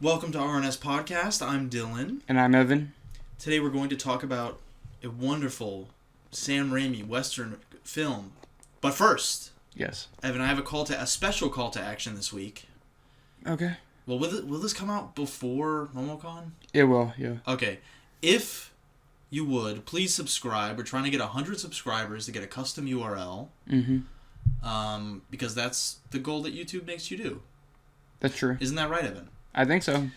Welcome to RNS Podcast. I'm Dylan. And I'm Evan. Today we're going to talk about a wonderful Sam Raimi Western film. But first, Yes. Evan, I have a special call to action this week. Okay. Well, will this come out before MomoCon? It will, yeah. Okay. If you would, please subscribe. We're trying to get 100 subscribers to get a custom URL. Mm-hmm. Because that's the goal that YouTube makes you do. That's true. Isn't that right, Evan? I think so.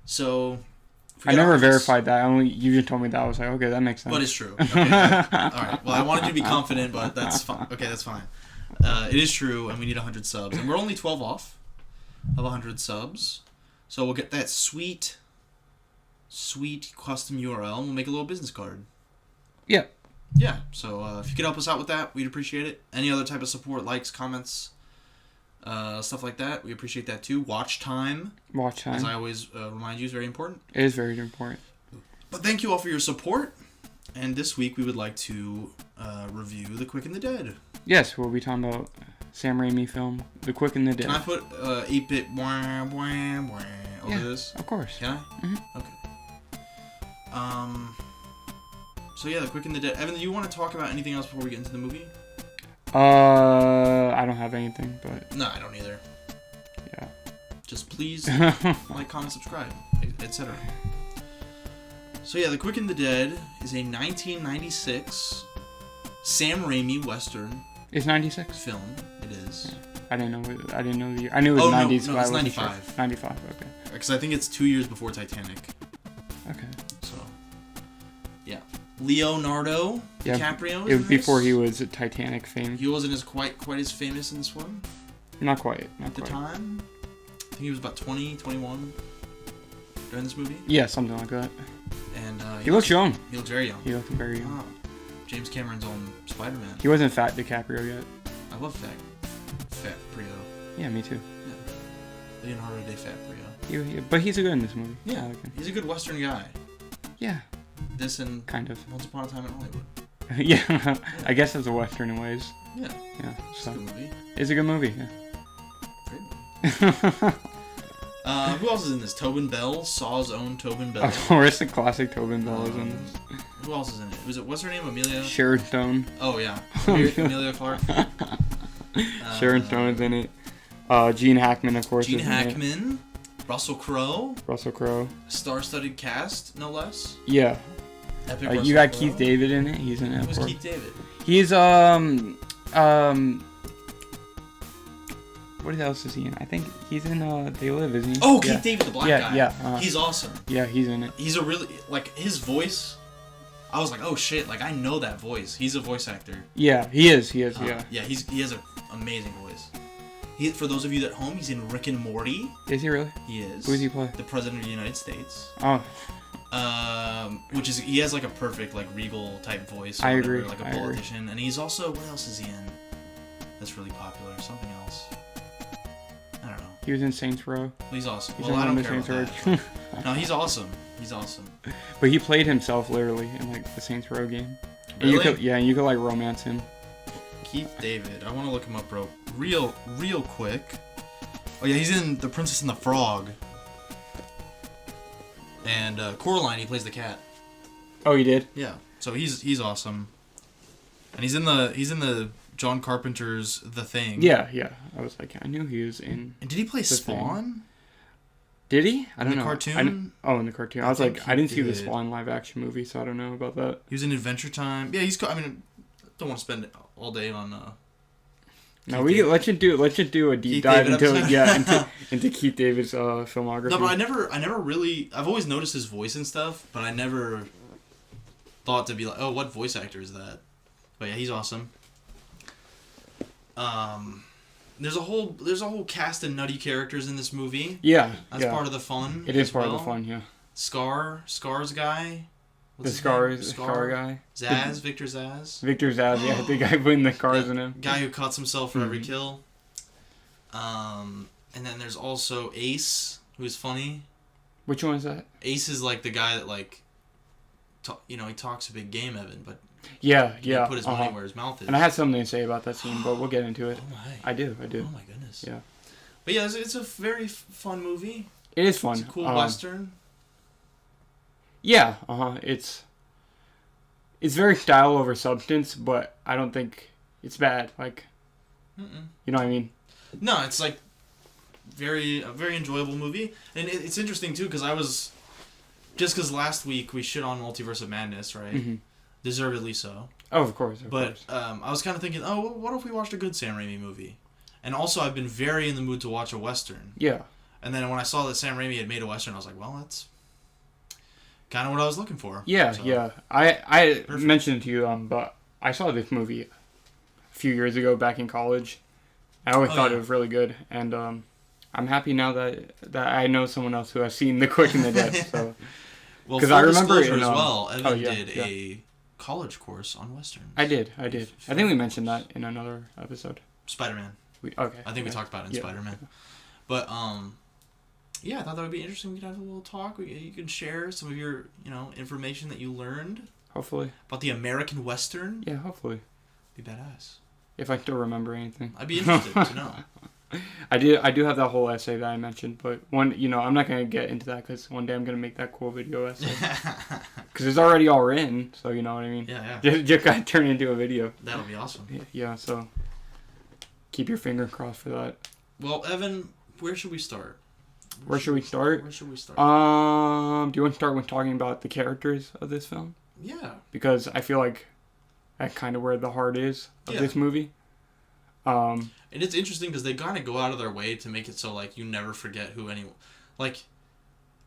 So... I never verified that. You just told me that. I was like, okay, that makes sense. But it's true. Okay. Alright. Well, I wanted you to be confident, but that's fine. Okay, that's fine. It is true, and we need 100 subs. And we're only 12 off of 100 subs. So we'll get that sweet custom URL, and we'll make a little business card. Yeah. Yeah. So if you could help us out with that, we'd appreciate it. Any other type of support, likes, comments, stuff like that, we appreciate that too. Watch time. As I always remind you, is very important. It is very important. But thank you all for your support. And this week we would like to review The Quick and the Dead. Yes, we'll be talking about Sam Raimi film, The Quick and the Dead. Can I put 8-bit over this? Of course. Can I? Mm-hmm. Okay. So yeah, The Quick and the Dead. Evan, do you want to talk about anything else before we get into the movie? I don't have anything, but... No, I don't either. Yeah. Just please like, comment, subscribe, etc. So yeah, The Quick and the Dead is a 1996 Sam Raimi Western. It's 96? Film. It is. Yeah. I didn't know the year. I knew it was 90s, no, but it's I wasn't 95. sure. 95, okay. Because I think it's 2 years before Titanic. Okay. So, yeah. Leonardo DiCaprio. It was before he was Titanic fame. He wasn't quite as famous in this one. Not quite. At the time. I think he was about 20, 21 during this movie. Yeah, something like that. And he looks young. He looks very young. He looked very young. Wow. James Cameron's own Spider-Man. He wasn't fat DiCaprio yet. I love Fat Brio. Yeah, me too. Yeah. Leonardo DiCaprio. But he's a good in this movie. Yeah, I like him. he's a good Western guy. Yeah. This and kind of. Once Upon a Time in Hollywood. Yeah, I guess it's a Western in ways. Yeah. Yeah. So. It's a good movie. It's a good movie, yeah. Great movie. Who else is in this? Tobin Bell, Saw's own Tobin Bell. Of course, the classic Tobin Bell is in this. Who else is in it? What's her name? Amelia? Sharon Stone. Oh, yeah. Amelia Clark. Sharon Stone is in it. Gene Hackman, of course. Gene Hackman. Russell Crowe. Star-studded cast, no less. Yeah. Epic you got Crowe. Keith David in it. He's in it. Who's Keith David? He's what else is he in? I think he's in They Live, isn't he? Oh, Keith David, the black guy. Yeah. He's awesome. Yeah, he's in it. He's a really, his voice, I was like, oh shit, I know that voice. He's a voice actor. Yeah, he is, yeah. Yeah, he has an amazing voice. For those of you at home, he's in Rick and Morty. Is he really? He is. Who does he play? The President of the United States. Oh. Which is, he has a perfect, regal type voice. I agree. Like a politician. And he's also, what else is he in that's really popular? Something else. I don't know. He was in Saints Row. Well, he's awesome. He's I don't in care Saints about that. No, he's awesome. He's awesome. But he played himself literally in the Saints Row game. Really? And you could romance him. Keith David. I want to look him up, real quick. Oh yeah, he's in The Princess and the Frog. And Coraline, he plays the cat. Oh, he did? Yeah. So he's awesome. And he's in the John Carpenter's The Thing. Yeah. I was like, I knew he was in. And did he play Spawn? Thing. Did he? I don't know. In the cartoon? In the cartoon. I was like, I didn't see the Spawn live action movie, so I don't know about that. He was in Adventure Time. Yeah, I don't want to spend all day on. No, let's just do a deep Keith dive David into Keith David's filmography. No, but I never really. I've always noticed his voice and stuff, but I never thought to be like, oh, what voice actor is that? But yeah, he's awesome. There's a whole cast of nutty characters in this movie. Yeah, that's part of the fun. It is part of the fun, yeah. Scar's guy. The Scar guy. Victor Zsasz. Victor Zsasz, yeah, the guy putting the cars in him. Guy who cuts himself for every kill. And then there's also Ace, who's funny. Which one is that? Ace is the guy that he talks a big game, Evan, but he put his money where his mouth is. And I had something to say about that scene, but we'll get into it. Oh my! I do. Oh my goodness! Yeah. But yeah, it's a very fun movie. It is fun. It's a cool Western. Yeah, it's very style over substance, but I don't think it's bad. Like, you know what I mean? No, it's like a very enjoyable movie, and it's interesting too because because last week we shit on Multiverse of Madness, right? Mm-hmm. Deservedly so. Oh, of course. But I was kind of thinking, oh, what if we watched a good Sam Raimi movie? And also, I've been very in the mood to watch a Western. Yeah. And then when I saw that Sam Raimi had made a Western, I was like, well, that's kind of what I was looking for. Yeah, so, yeah. I mentioned it to you, but I saw this movie a few years ago back in college. I always thought it was really good, and I'm happy now that I know someone else who has seen The Quick and the Dead. So, because I remember as well, Evan did a college course on Westerns. I did. I think we mentioned that in another episode. Spider-Man. Okay. I think we talked about it in Spider-Man. But yeah, I thought that would be interesting. We could have a little talk. You can share some of your, information that you learned. Hopefully. About the American Western. Yeah, hopefully. Be badass. If I still remember anything. I'd be interested to know. I do have that whole essay that I mentioned, but I'm not going to get into that because one day I'm going to make that cool video essay. Because it's already all written, so you know what I mean? Yeah. Just got to turn it into a video. That'll be awesome. Yeah, so keep your finger crossed for that. Well, Evan, where should we start? Where should we start? Do you want to start with talking about the characters of this film? Yeah. Because I feel like that's kind of where the heart is of this movie. And it's interesting because they kind of go out of their way to make it so, like, you never forget who anyone... Like,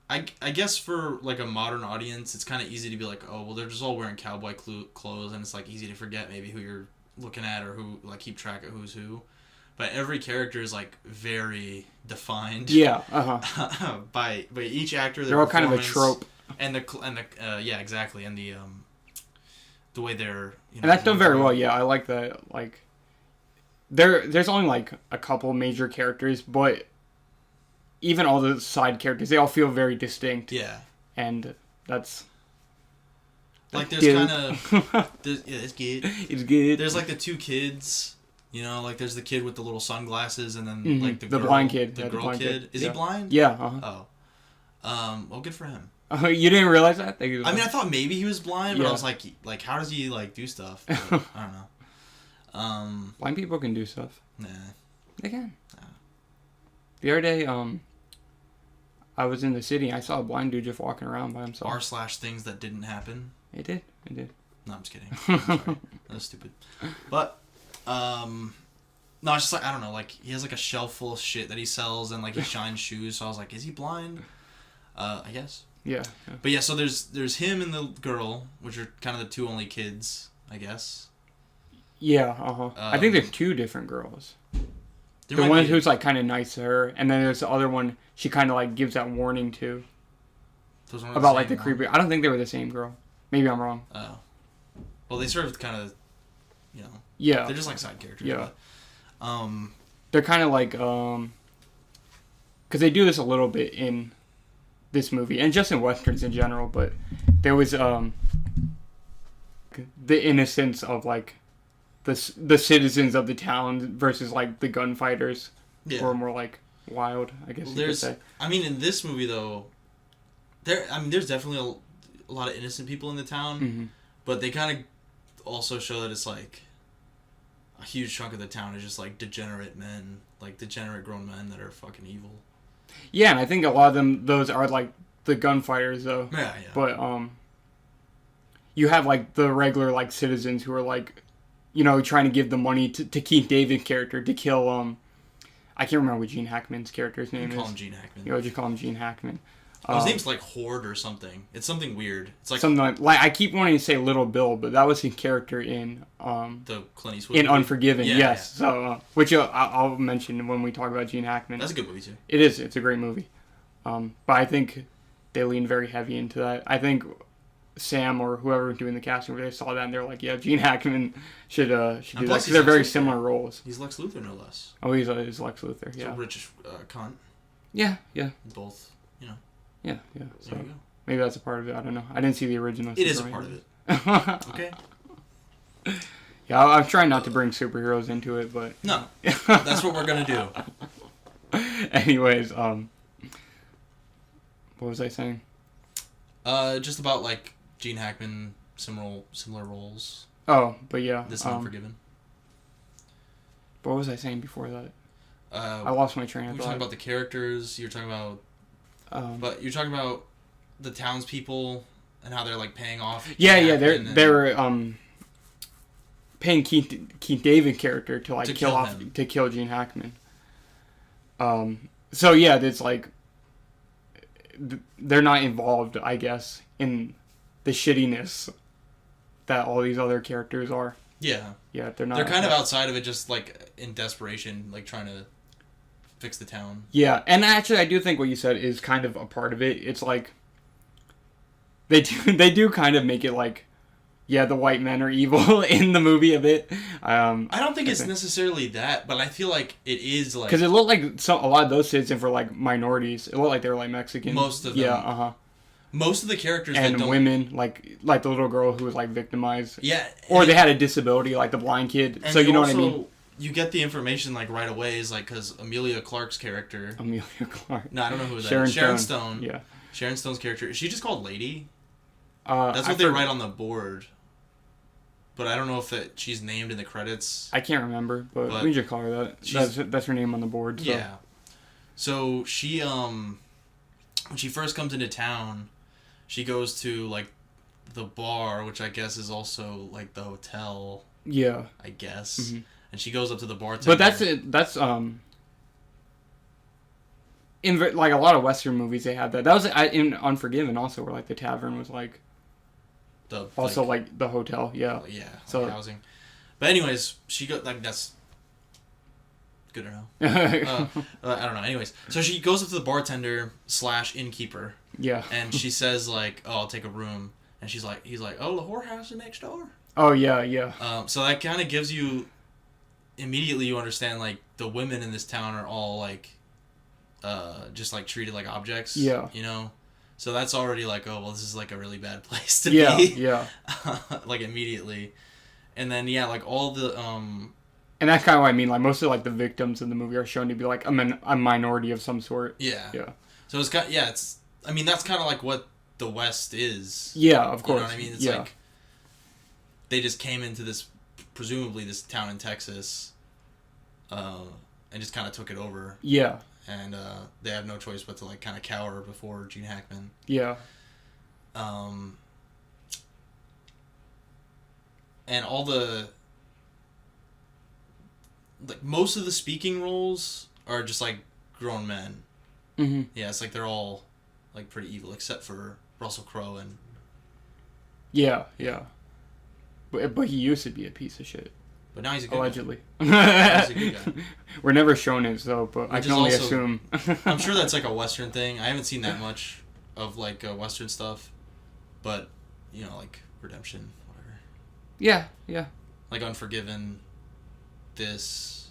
I guess for, like, a modern audience, it's kind of easy to be like, oh, well, they're just all wearing cowboy clothes, and it's, like, easy to forget maybe who you're looking at or who, like, keep track of who's who. But every character is, like, very defined. Yeah, by each actor, they're all kind of a trope. And yeah, exactly. And the way they're... and that's done very well, yeah. I like that, like... There's only, like, a couple major characters, but even all the side characters, they all feel very distinct. Yeah. And that's... Like, there's kind of... Yeah, it's good. It's good. There's, like, the two kids, like, there's the kid with the little sunglasses, and then, like, the girl, blind kid. The girl kid. Is he blind? Yeah. Oh. Well, good for him. Oh, you didn't realize that? I mean, I thought maybe he was blind, but I was like, how does he, like, do stuff? But, I don't know. Blind people can do stuff. Nah. They can. Nah. The other day, I was in the city. I saw a blind dude just walking around by himself. R/things that didn't happen. It did. No, I'm just kidding. I'm sorry. That was stupid. But, no, it's just like, I don't know, like, he has, like, a shelf full of shit that he sells, and, like, he shines shoes, so I was like, is he blind? I guess. Yeah. But, yeah, so there's him and the girl, which are kind of the two only kids, I guess. Yeah, I think there's two different girls. The one who's, like, kind of nice to her, and then there's the other one she kind of, like, gives that warning to. About, like, the creepy... I don't think they were the same girl. Maybe I'm wrong. Oh. Well, they sort of kind of, Yeah. They're just, like, side characters. Yeah. But, they're kind of, like, because they do this a little bit in this movie, and just in Westerns in general, but there was, the innocence of, like, the citizens of the town versus, like, the gunfighters who are more, like, wild, I guess you could say. I mean, in this movie, though, there's definitely a lot of innocent people in the town, but they kind of also show that it's, like, a huge chunk of the town is just, like, degenerate men, like, degenerate grown men that are fucking evil. Yeah, and I think a lot of those are, like, the gunfighters, though. Yeah. But, you have, like, the regular, like, citizens who are, like, trying to give the money to Keith David's character to kill, I can't remember what Gene Hackman's character's name is. Call him Gene Hackman. Just call him Gene Hackman. His name's like Horde or something. It's something weird. It's like something like I keep wanting to say Little Bill, but that was his character in the Clint Eastwood in movie? Unforgiven. Yeah, yes, yeah. So which I'll mention when we talk about Gene Hackman. That's a good movie too. It is. It's a great movie. But I think they lean very heavy into that. I think Sam or whoever doing the casting, where they saw that and they're like, yeah, Gene Hackman should do that because they're very similar roles. He's Lex Luthor, no less. Oh, he's Lex Luthor. Yeah. So rich cunt. Yeah. Both. Yeah. So there you go. Maybe that's a part of it. I don't know. I didn't see the original. It is a part of it. Okay. Yeah, I'm trying not to bring superheroes into it, but no, that's what we're gonna do. Anyways, What was I saying? Just about like Gene Hackman, similar roles. Oh, but yeah. This Unforgiven. What was I saying before that? I lost my train of thought. We're talking about the characters. You're talking about, but you're talking about the townspeople and how they're like paying off. Yeah. They're paying Keith David character to kill Gene Hackman. So yeah, it's like they're not involved, I guess, in the shittiness that all these other characters are. Yeah. Yeah, they're not. They're kind of outside of it, just like in desperation, like trying to fix the town. Yeah, and actually, I do think what you said is kind of a part of it. It's like they do kind of make it like, yeah, the white men are evil in the movie a bit. I don't think it's necessarily that, but I feel like it is like because it looked like a lot of those citizens were like minorities. It looked like they were like Mexican. Most of them. Yeah. Most of the characters and that don't... women, like the little girl who was like victimized. Yeah. Or they had a disability, like the blind kid. So you know what I mean? You get the information like right away, is like because Emilia Clarke's character. Emilia Clarke. No, I don't know who that is. Sharon Stone. Yeah. Sharon Stone's character. Is she just called Lady? That's what they write on the board. But I don't know if she's named in the credits. I can't remember, but we just call her that. That's her name on the board. So. Yeah. So she when she first comes into town, she goes to like the bar, which I guess is also like the hotel. Yeah. I guess. Mm-hmm. And she goes up to the bartender. But that's in like a lot of Western movies they had that. That was in Unforgiven also, where like the tavern was like like the hotel. Yeah. Yeah. So like housing. But anyways, she got like that's good to know. I don't know. Anyways, so she goes up to the bartender / innkeeper. Yeah. And she says like, "Oh, I'll take a room." And he's like, "Oh, the whorehouse is next door." Oh yeah. So that kind of gives you immediately you understand like the women in this town are all like, just like treated like objects. Yeah. You know. So that's already like, oh well, this is like a really bad place to be. Yeah. Like immediately, and then like all the And that's kind of what I mean. Like most of like the victims in the movie are shown to be like a minority of some sort. Yeah. Yeah. So it's got it's. I mean that's kind of like what the West is. Yeah, of course. You know what I mean? It's like they just came into this, presumably this town in Texas, and just kind of took it over. Yeah. And they have no choice but to like kind of cower before Gene Hackman. Yeah. And all the like most of the speaking roles are just like grown men. Mm-hmm. Yeah, it's like they're all like pretty evil except for Russell Crowe and. Yeah. But he used to be a piece of shit. But now he's a good allegedly. Guy. Now he's a good guy. We're never shown it, so but which I can only assume. I'm sure that's like a Western thing. I haven't seen that much of like Western stuff, but you know, like Redemption, whatever. Yeah. Like Unforgiven. This.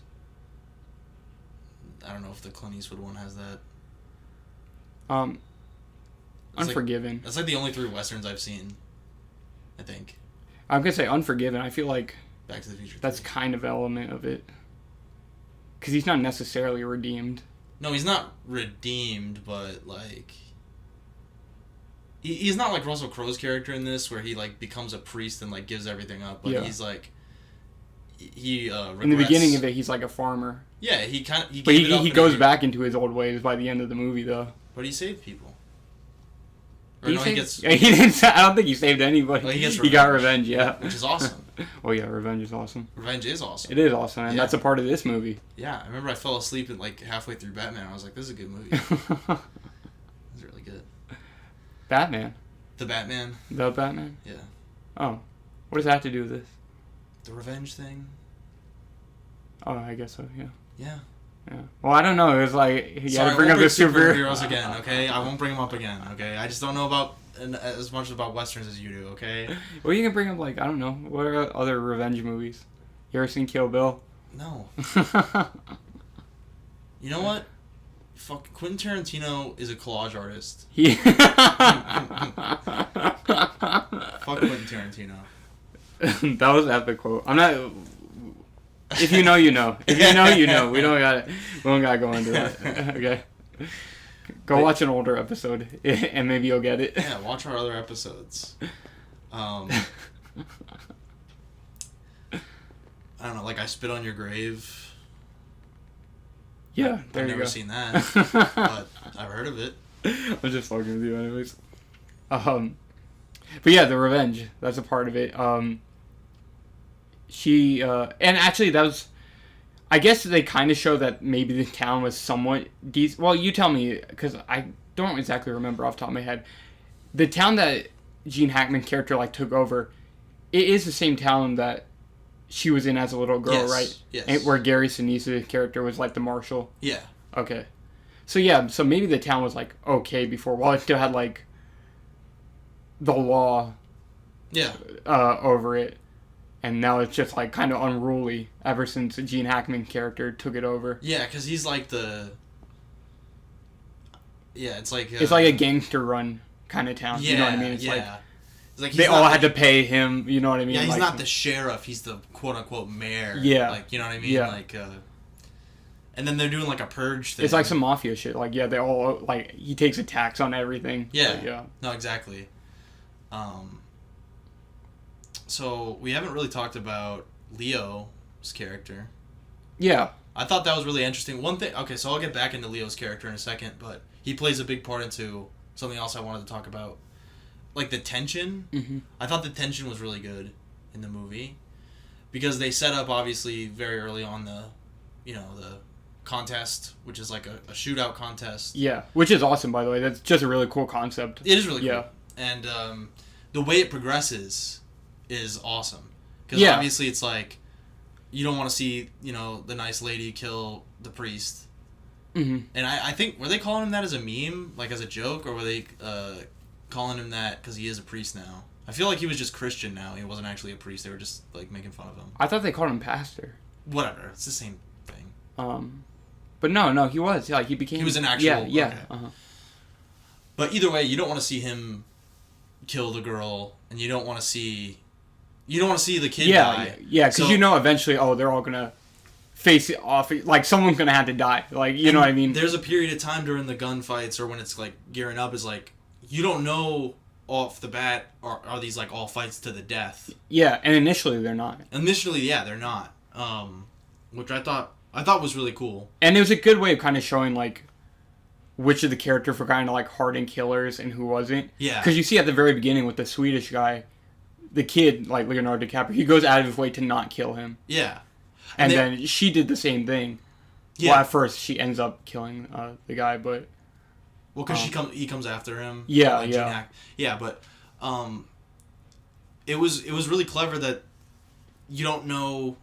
I don't know if the Clint Eastwood one has that. Unforgiven. That's like the only 3 Westerns I've seen. I think. I'm gonna say Unforgiven. I feel like. Back to the Future 3. That's kind of element of it. Because he's not necessarily redeemed. No, he's not redeemed, but like. He's not like Russell Crowe's character in this, where he like becomes a priest and like gives everything up. But he's like. He regrets. In the beginning of it, he's like a farmer. Yeah, he kind of. But he goes back into his old ways by the end of the movie, though. But he saved people. He didn't. I don't think he saved anybody. Well, he got revenge, yeah. Which is awesome. Oh yeah, revenge is awesome. Revenge is awesome. It is awesome, and that's a part of this movie. Yeah, I remember I fell asleep at like halfway through Batman. I was like, "This is a good movie." It was really good. Batman. The Batman. The Batman. Yeah. Oh, what does that have to do with this? The revenge thing. Oh, I guess so. Yeah. Yeah. Yeah. Well, I don't know. It was like you Sorry, gotta bring up the superheroes again. Okay, I won't bring them up again. Okay, I just don't know about as much about westerns as you do. Okay. Well, you can bring up like I don't know. What are other revenge movies? You ever seen Kill Bill? No. You know what? Fuck, Quentin Tarantino is a collage artist. Yeah. Fuck Quentin Tarantino. That was an epic quote. I'm not. If you know, you know. If you know, you know. We don't gotta go into that. Okay. Go watch an older episode, and maybe you'll get it. Yeah, watch our other episodes. I don't know, like I Spit on Your Grave. Yeah, there I've you never go. seen that, but I've heard of it. I'm just fucking with you anyways. But yeah, the revenge, that's a part of it. She, and actually that was, I guess they kind of show that maybe the town was somewhat decent. Well, you tell me, because I don't exactly remember off the top of my head. The town that Gene Hackman character, like, took over, it is the same town that she was in as a little girl, yes, right? Yes. And where Gary Sinise's character was, like, the marshal. Yeah. Okay. So, yeah, so maybe the town was, like, okay before, while it still had, like, the law over it. And now it's just, like, kind of unruly ever since the Gene Hackman character took it over. Yeah, because he's, like, the... Yeah, it's like... it's like a gangster run kind of town. Yeah, you know what I mean? It's like they all had to pay him, you know what I mean? Yeah, he's like, not the sheriff, he's the quote-unquote mayor. Yeah. Like, you know what I mean? Yeah. Like, and then they're doing, like, a purge thing. It's like some mafia shit. Like, yeah, they all, like, he takes a tax on everything. Yeah. But, yeah. No, exactly. So, we haven't really talked about Leo's character. Yeah. I thought that was really interesting. One thing... Okay, so I'll get back into Leo's character in a second, but he plays a big part into something else I wanted to talk about. Like, the tension. Mm-hmm. I thought the tension was really good in the movie. Because they set up, obviously, very early on the contest, which is like a shootout contest. Yeah, which is awesome, by the way. That's just a really cool concept. It is really cool. Yeah. And the way it progresses is awesome. Because obviously it's like, you don't want to see, the nice lady kill the priest. Mm-hmm. And I think, were they calling him that as a meme? Like as a joke? Or were they calling him that because he is a priest now? I feel like he was just Christian now. He wasn't actually a priest. They were just like making fun of him. I thought they called him pastor. Whatever. It's the same thing. But no, he was. Like, he became... He was an actual... Yeah. Okay. Uh-huh. But either way, you don't want to see him kill the girl, and you don't want to see the kid die. Yeah, because eventually, they're all gonna face it off. Like, someone's gonna have to die. Like, you know what I mean? There's a period of time during the gunfights, or when it's like gearing up, is like, you don't know off the bat, are these like all fights to the death? Yeah, and initially they're not. They're not. Which I thought was really cool. And it was a good way of kind of showing like which of the characters were kind of like hardened killers and who wasn't. Yeah. Because you see at the very beginning with the Swedish guy, the kid, like Leonardo DiCaprio, he goes out of his way to not kill him. Yeah. And then she did the same thing. Yeah. Well, at first she ends up killing the guy, but... Well, because he comes after him. Yeah, yeah, but it was really clever that you don't know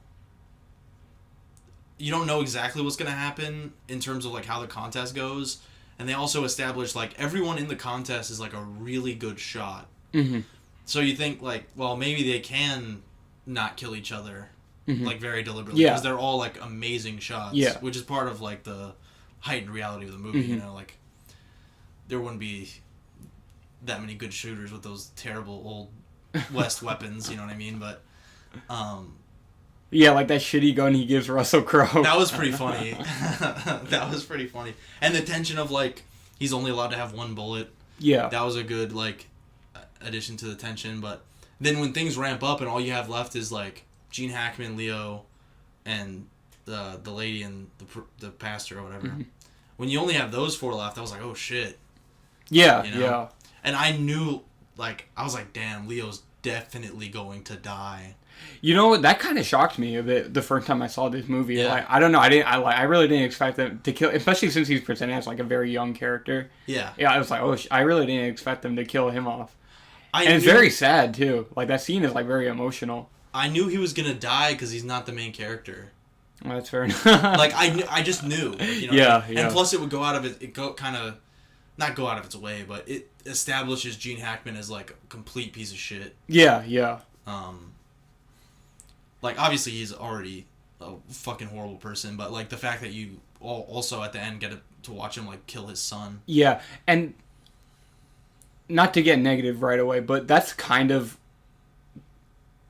exactly what's going to happen in terms of like how the contest goes, and they also established like everyone in the contest is like a really good shot. Mm-hmm. So you think like, well, maybe they can not kill each other, mm-hmm. like very deliberately, because they're all like amazing shots. Yeah. Which is part of like the heightened reality of the movie. Mm-hmm. Like there wouldn't be that many good shooters with those terrible old West weapons. You know what I mean? But yeah, like that shitty gun he gives Russell Crowe. That was pretty funny. That was pretty funny. And the tension of, like, he's only allowed to have one bullet. Yeah. That was a good, like, addition to the tension. But then when things ramp up and all you have left is, like, Gene Hackman, Leo, and the lady and the pastor or whatever. Mm-hmm. When you only have those four left, I was like, oh, shit. Yeah, yeah. And I knew, like, I was like, damn, Leo's definitely going to die. You know what? That kind of shocked me a bit the first time I saw this movie. Yeah. Like, I don't know. I really didn't expect them to kill, especially since he's presented as like a very young character. Yeah. Yeah, I was like, I really didn't expect them to kill him off. It's very sad too. Like that scene is like very emotional. I knew he was gonna die because he's not the main character. Well, that's fair enough. Like I just knew. You know yeah, what I mean? And plus, it would go out of it. Not go out of its way, but it establishes Gene Hackman as like a complete piece of shit. Yeah, yeah. Like obviously he's already a fucking horrible person, but like the fact that you also at the end get to watch him like kill his son. Yeah, and not to get negative right away, but that's kind of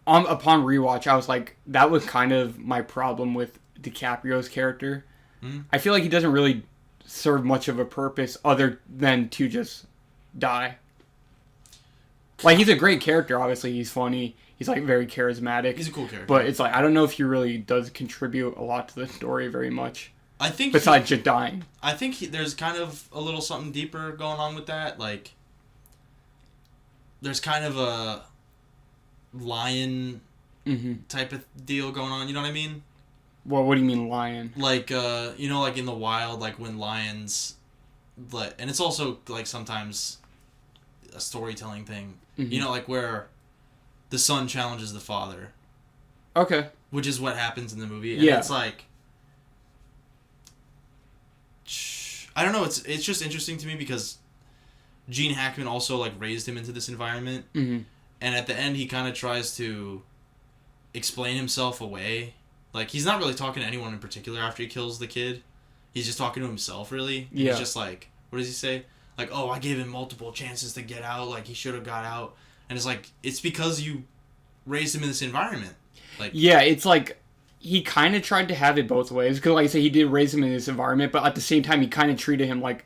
upon rewatch, I was like, that was kind of my problem with DiCaprio's character. Mm-hmm. I feel like he doesn't really serve much of a purpose other than to just die. Like, he's a great character, obviously. He's funny. He's, like, very charismatic. He's a cool character. But it's like, I don't know if he really does contribute a lot to the story very much. I think... Besides just dying. I think there's kind of a little something deeper going on with that. Like, there's kind of a lion type of deal going on. You know what I mean? Well, what do you mean lion? Like, you know, like in the wild, like when lions... Like, and it's also, like, sometimes a storytelling thing. You know, like where the son challenges the father. Okay. Which is what happens in the movie. And it's like... I don't know, it's just interesting to me because Gene Hackman also, like, raised him into this environment. And at the end, he kind of tries to explain himself away. Like, he's not really talking to anyone in particular after he kills the kid. He's just talking to himself, really. Yeah. He's just like, what does he say? Like, oh, I gave him multiple chances to get out. Like, he should have got out. And it's like, it's because you raised him in this environment. Like, yeah, it's like, he kind of tried to have it both ways. Because, like I said, he did raise him in this environment, but at the same time, he kind of treated him like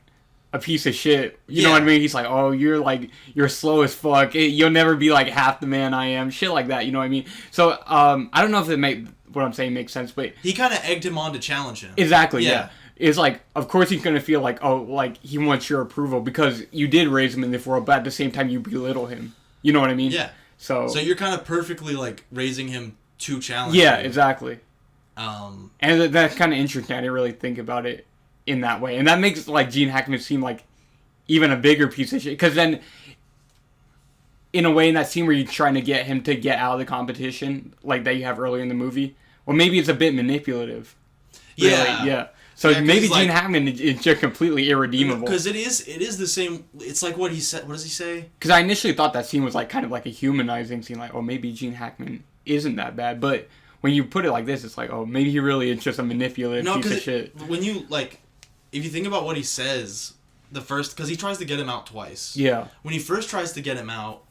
a piece of shit. You know what I mean? He's like, oh, you're slow as fuck. You'll never be like half the man I am. Shit like that, you know what I mean? So, I don't know if what I'm saying makes sense, but... He kind of egged him on to challenge him. Exactly, yeah. It's like, of course he's going to feel like, oh, like, he wants your approval because you did raise him in this world, but at the same time, you belittle him. You know what I mean? Yeah. So you're kind of perfectly, like, raising him to challenge him. You. Exactly. And that's kind of interesting. I didn't really think about it in that way. And that makes, like, Gene Hackman seem like even a bigger piece of shit. Because then, in a way, in that scene where you're trying to get him to get out of the competition, like that you have earlier in the movie, well, maybe it's a bit manipulative. Really. Yeah. So maybe Gene Hackman is just completely irredeemable. Because it is the same. It's like what he said. What does he say? Because I initially thought that scene was like kind of like a humanizing scene. Like, oh, maybe Gene Hackman isn't that bad. But when you put it like this, it's like, oh, maybe he really is just a manipulative piece of shit. When you, like, if you think about what he says, because he tries to get him out twice. Yeah. When he first tries to get him out,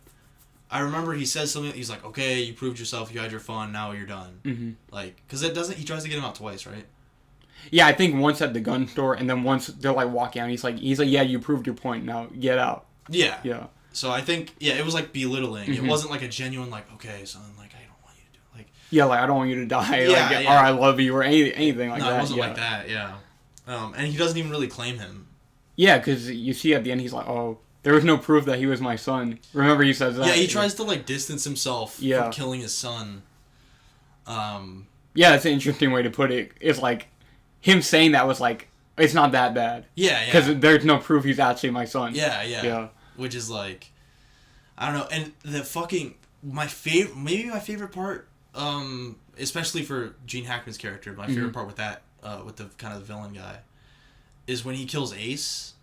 I remember he says something. He's like, okay, you proved yourself. You had your fun. Now you're done. Like, because he tries to get him out twice, right? Yeah, I think once at the gun store, and then once they're like walking out, he's like, yeah, you proved your point. Now get out. Yeah. Yeah. So I think, it was like belittling. It wasn't like a genuine, like, okay, son, like, I don't want you to do, like. Yeah, like, I don't want you to die, or I love you, or anything like that. No, it wasn't like that. Yeah. And he doesn't even really claim him. Yeah, because you see at the end, he's like, oh, there was no proof that he was my son. Remember, he says that. Yeah, he tries to, like, distance himself from killing his son. Yeah, that's an interesting way to put it. It's like, him saying that was like, it's not that bad. Yeah. Because there's no proof he's actually my son. Yeah. Which is like, I don't know. And the fucking, maybe my favorite part, especially for Gene Hackman's character, my favorite part with that, with the kind of the villain guy, is when he kills Ace.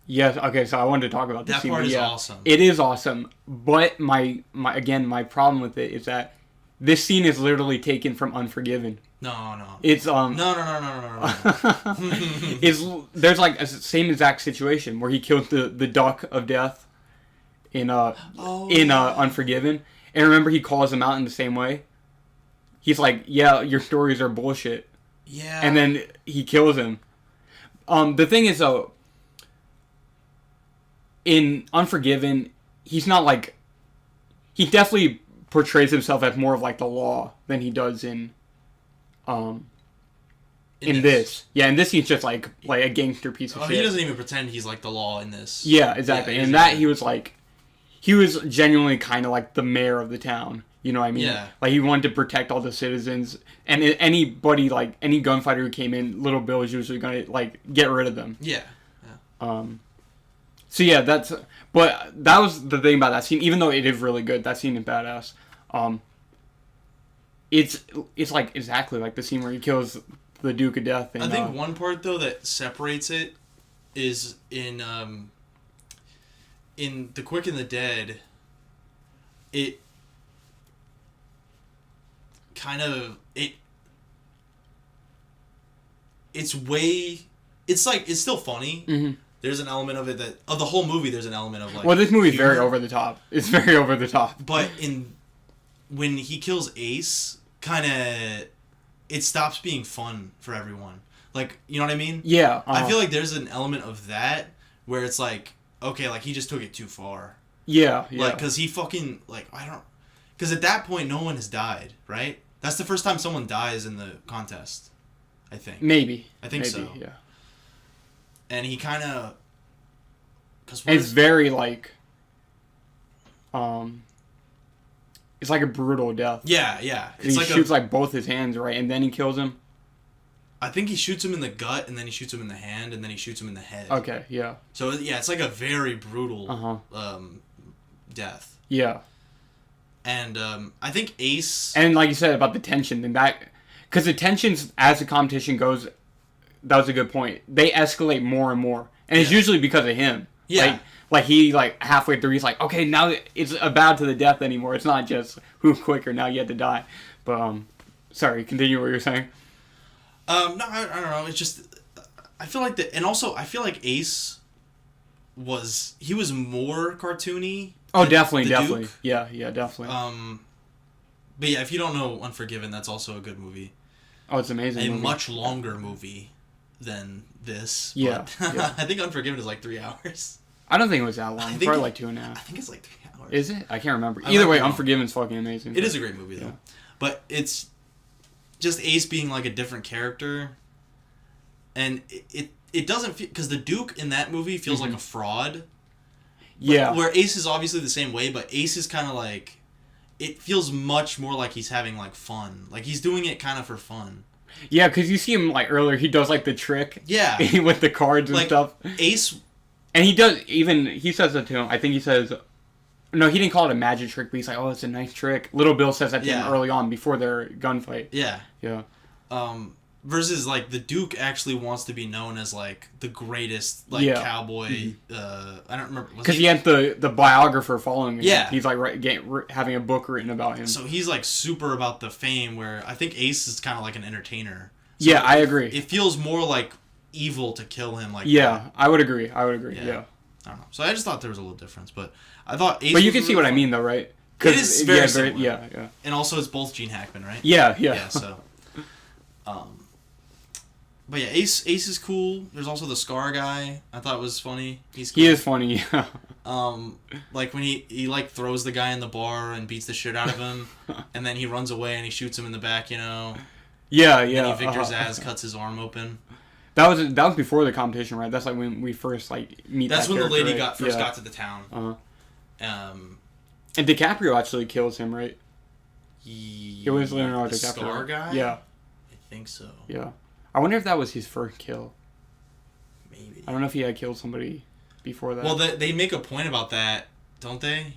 Yes, okay, so I wanted to talk about this scene. That part is awesome. It is awesome, but my problem with it is that this scene is literally taken from Unforgiven. No. It's No. There's like a same exact situation where he kills the duck of death in Unforgiven, and remember he calls him out in the same way. He's like, yeah, your stories are bullshit. Yeah. And then he kills him. The thing is though, in Unforgiven, he's not like, he definitely portrays himself as more of like the law than he does in this. Yeah, in this he's just like a gangster piece of shit. He doesn't even pretend he's like the law in this. Yeah, exactly. And that he was genuinely kind of like the mayor of the town. You know what I mean? Yeah. Like he wanted to protect all the citizens, and anybody, like any gunfighter who came in, Little Bill was usually gonna like get rid of them. Yeah. So yeah, but that was the thing about that scene. Even though it is really good, that scene is badass. It's like exactly like the scene where he kills the Duke of Death. I think one part though that separates it is in The Quick and the Dead. It kind of it's still funny. Mm-hmm. There's an element of it of the whole movie. There's an element of like. Well, this movie's very over the top. It's very over the top. But when he kills Ace, kind of, it stops being fun for everyone. Like, you know what I mean? Yeah. I feel like there's an element of that where it's like, okay, like, he just took it too far. Yeah. Like, because he fucking, like, I don't... Because at that point, no one has died, right? That's the first time someone dies in the contest, I think. Maybe. I think Maybe, so. Yeah. And he kind of... It's very, like... It's like a brutal death. Yeah, yeah. He shoots like both his hands, right? And then he kills him. I think he shoots him in the gut, and then he shoots him in the hand, and then he shoots him in the head. Okay, yeah. So, yeah, it's like a very brutal death. Yeah. And I think Ace... And like you said about the tension, then that... Because the tensions, as the competition goes, that was a good point. They escalate more and more. And it's usually because of him. Yeah. Like he, like, halfway through, he's like, okay, now it's about to the death anymore. It's not just who quicker, now you have to die. But, sorry, continue what you were saying. No, I don't know. It's just... I feel like and also, I feel like Ace was... He was more cartoony. Oh, definitely. Duke. Yeah, definitely. But yeah, if you don't know Unforgiven, that's also a good movie. Oh, it's amazing. A much longer movie than this. Yeah. I think Unforgiven is like 3 hours. I don't think it was that long. Probably like 2.5. I think it's like 3 hours. Is it? I can't remember. Either way, Unforgiven's fucking amazing. It is a great movie, though. Yeah. But it's just Ace being like a different character. And it doesn't feel... Because the Duke in that movie feels like a fraud. Yeah. Where Ace is obviously the same way, but Ace is kind of like... It feels much more like he's having, like, fun. Like, he's doing it kind of for fun. Yeah, because you see him, like, earlier, he does, like, the trick. Yeah. With the cards and stuff. Ace... And he does, even, he says it to him, I think he says... No, he didn't call it a magic trick, but he's like, oh, it's a nice trick. Little Bill says that to him early on, before their gunfight. Yeah. Yeah. Versus, like, the Duke actually wants to be known as, like, the greatest, like, cowboy, I don't remember. Because he had the biographer following him. Yeah. He's, like, having a book written about him. So he's, like, super about the fame, where I think Ace is kind of like an entertainer. So yeah, I agree. It feels more, like, evil to kill him like that. I would agree. Yeah. I don't know. So I just thought there was a little difference, but I thought Ace... But you can see what I mean, though, right? It is very similar. Yeah. And also, it's both Gene Hackman, right? Yeah. Yeah, so... But yeah, Ace is cool. There's also the Scar guy. I thought was funny. He's cool. He is funny, yeah. Like when he like throws the guy in the bar and beats the shit out of him, and then he runs away and he shoots him in the back, you know. Yeah. And then Victor Zsasz cuts his arm open. That was before the competition, right? That's like when we first like meet. That's when the lady right? first got to the town. And DiCaprio actually kills him, right? It was Leonardo DiCaprio. Scar guy. Yeah. I think so. Yeah. I wonder if that was his first kill. Maybe. I don't know if he had killed somebody before that. Well, they make a point about that, don't they?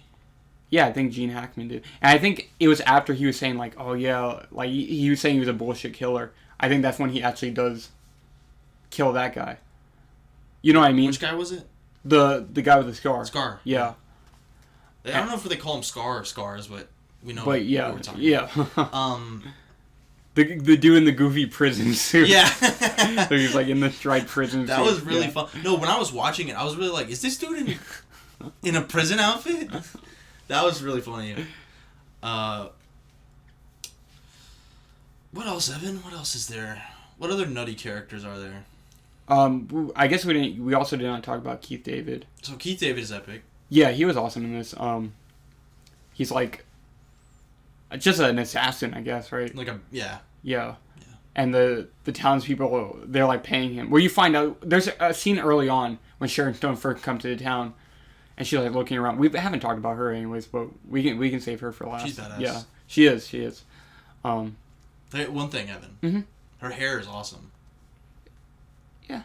Yeah, I think Gene Hackman did. And I think it was after he was saying, like, oh, yeah, like, he was saying he was a bullshit killer. I think that's when he actually does kill that guy. You know what I mean? Which guy was it? The guy with the scar. Scar. Yeah. I don't know if they call him Scar or Scars, but we know what we're talking about. The dude in the goofy prison suit. Yeah. So he's like in the striped prison suit. That was really fun. No, when I was watching it, I was really like, is this dude in a prison outfit? That was really funny. What else, Evan? What else is there? What other nutty characters are there? I guess we also did not talk about Keith David. So Keith David is epic. Yeah, he was awesome in this. He's like just an assassin, I guess, right? Like Yeah. And the townspeople, they're like paying him. Where you find out, there's a scene early on when Sharon Stone first comes to the town, and she's like looking around. We haven't talked about her anyways, but we can save her for last. She's badass. Yeah, she is. Hey, one thing, Evan. Mm-hmm. Her hair is awesome. Yeah.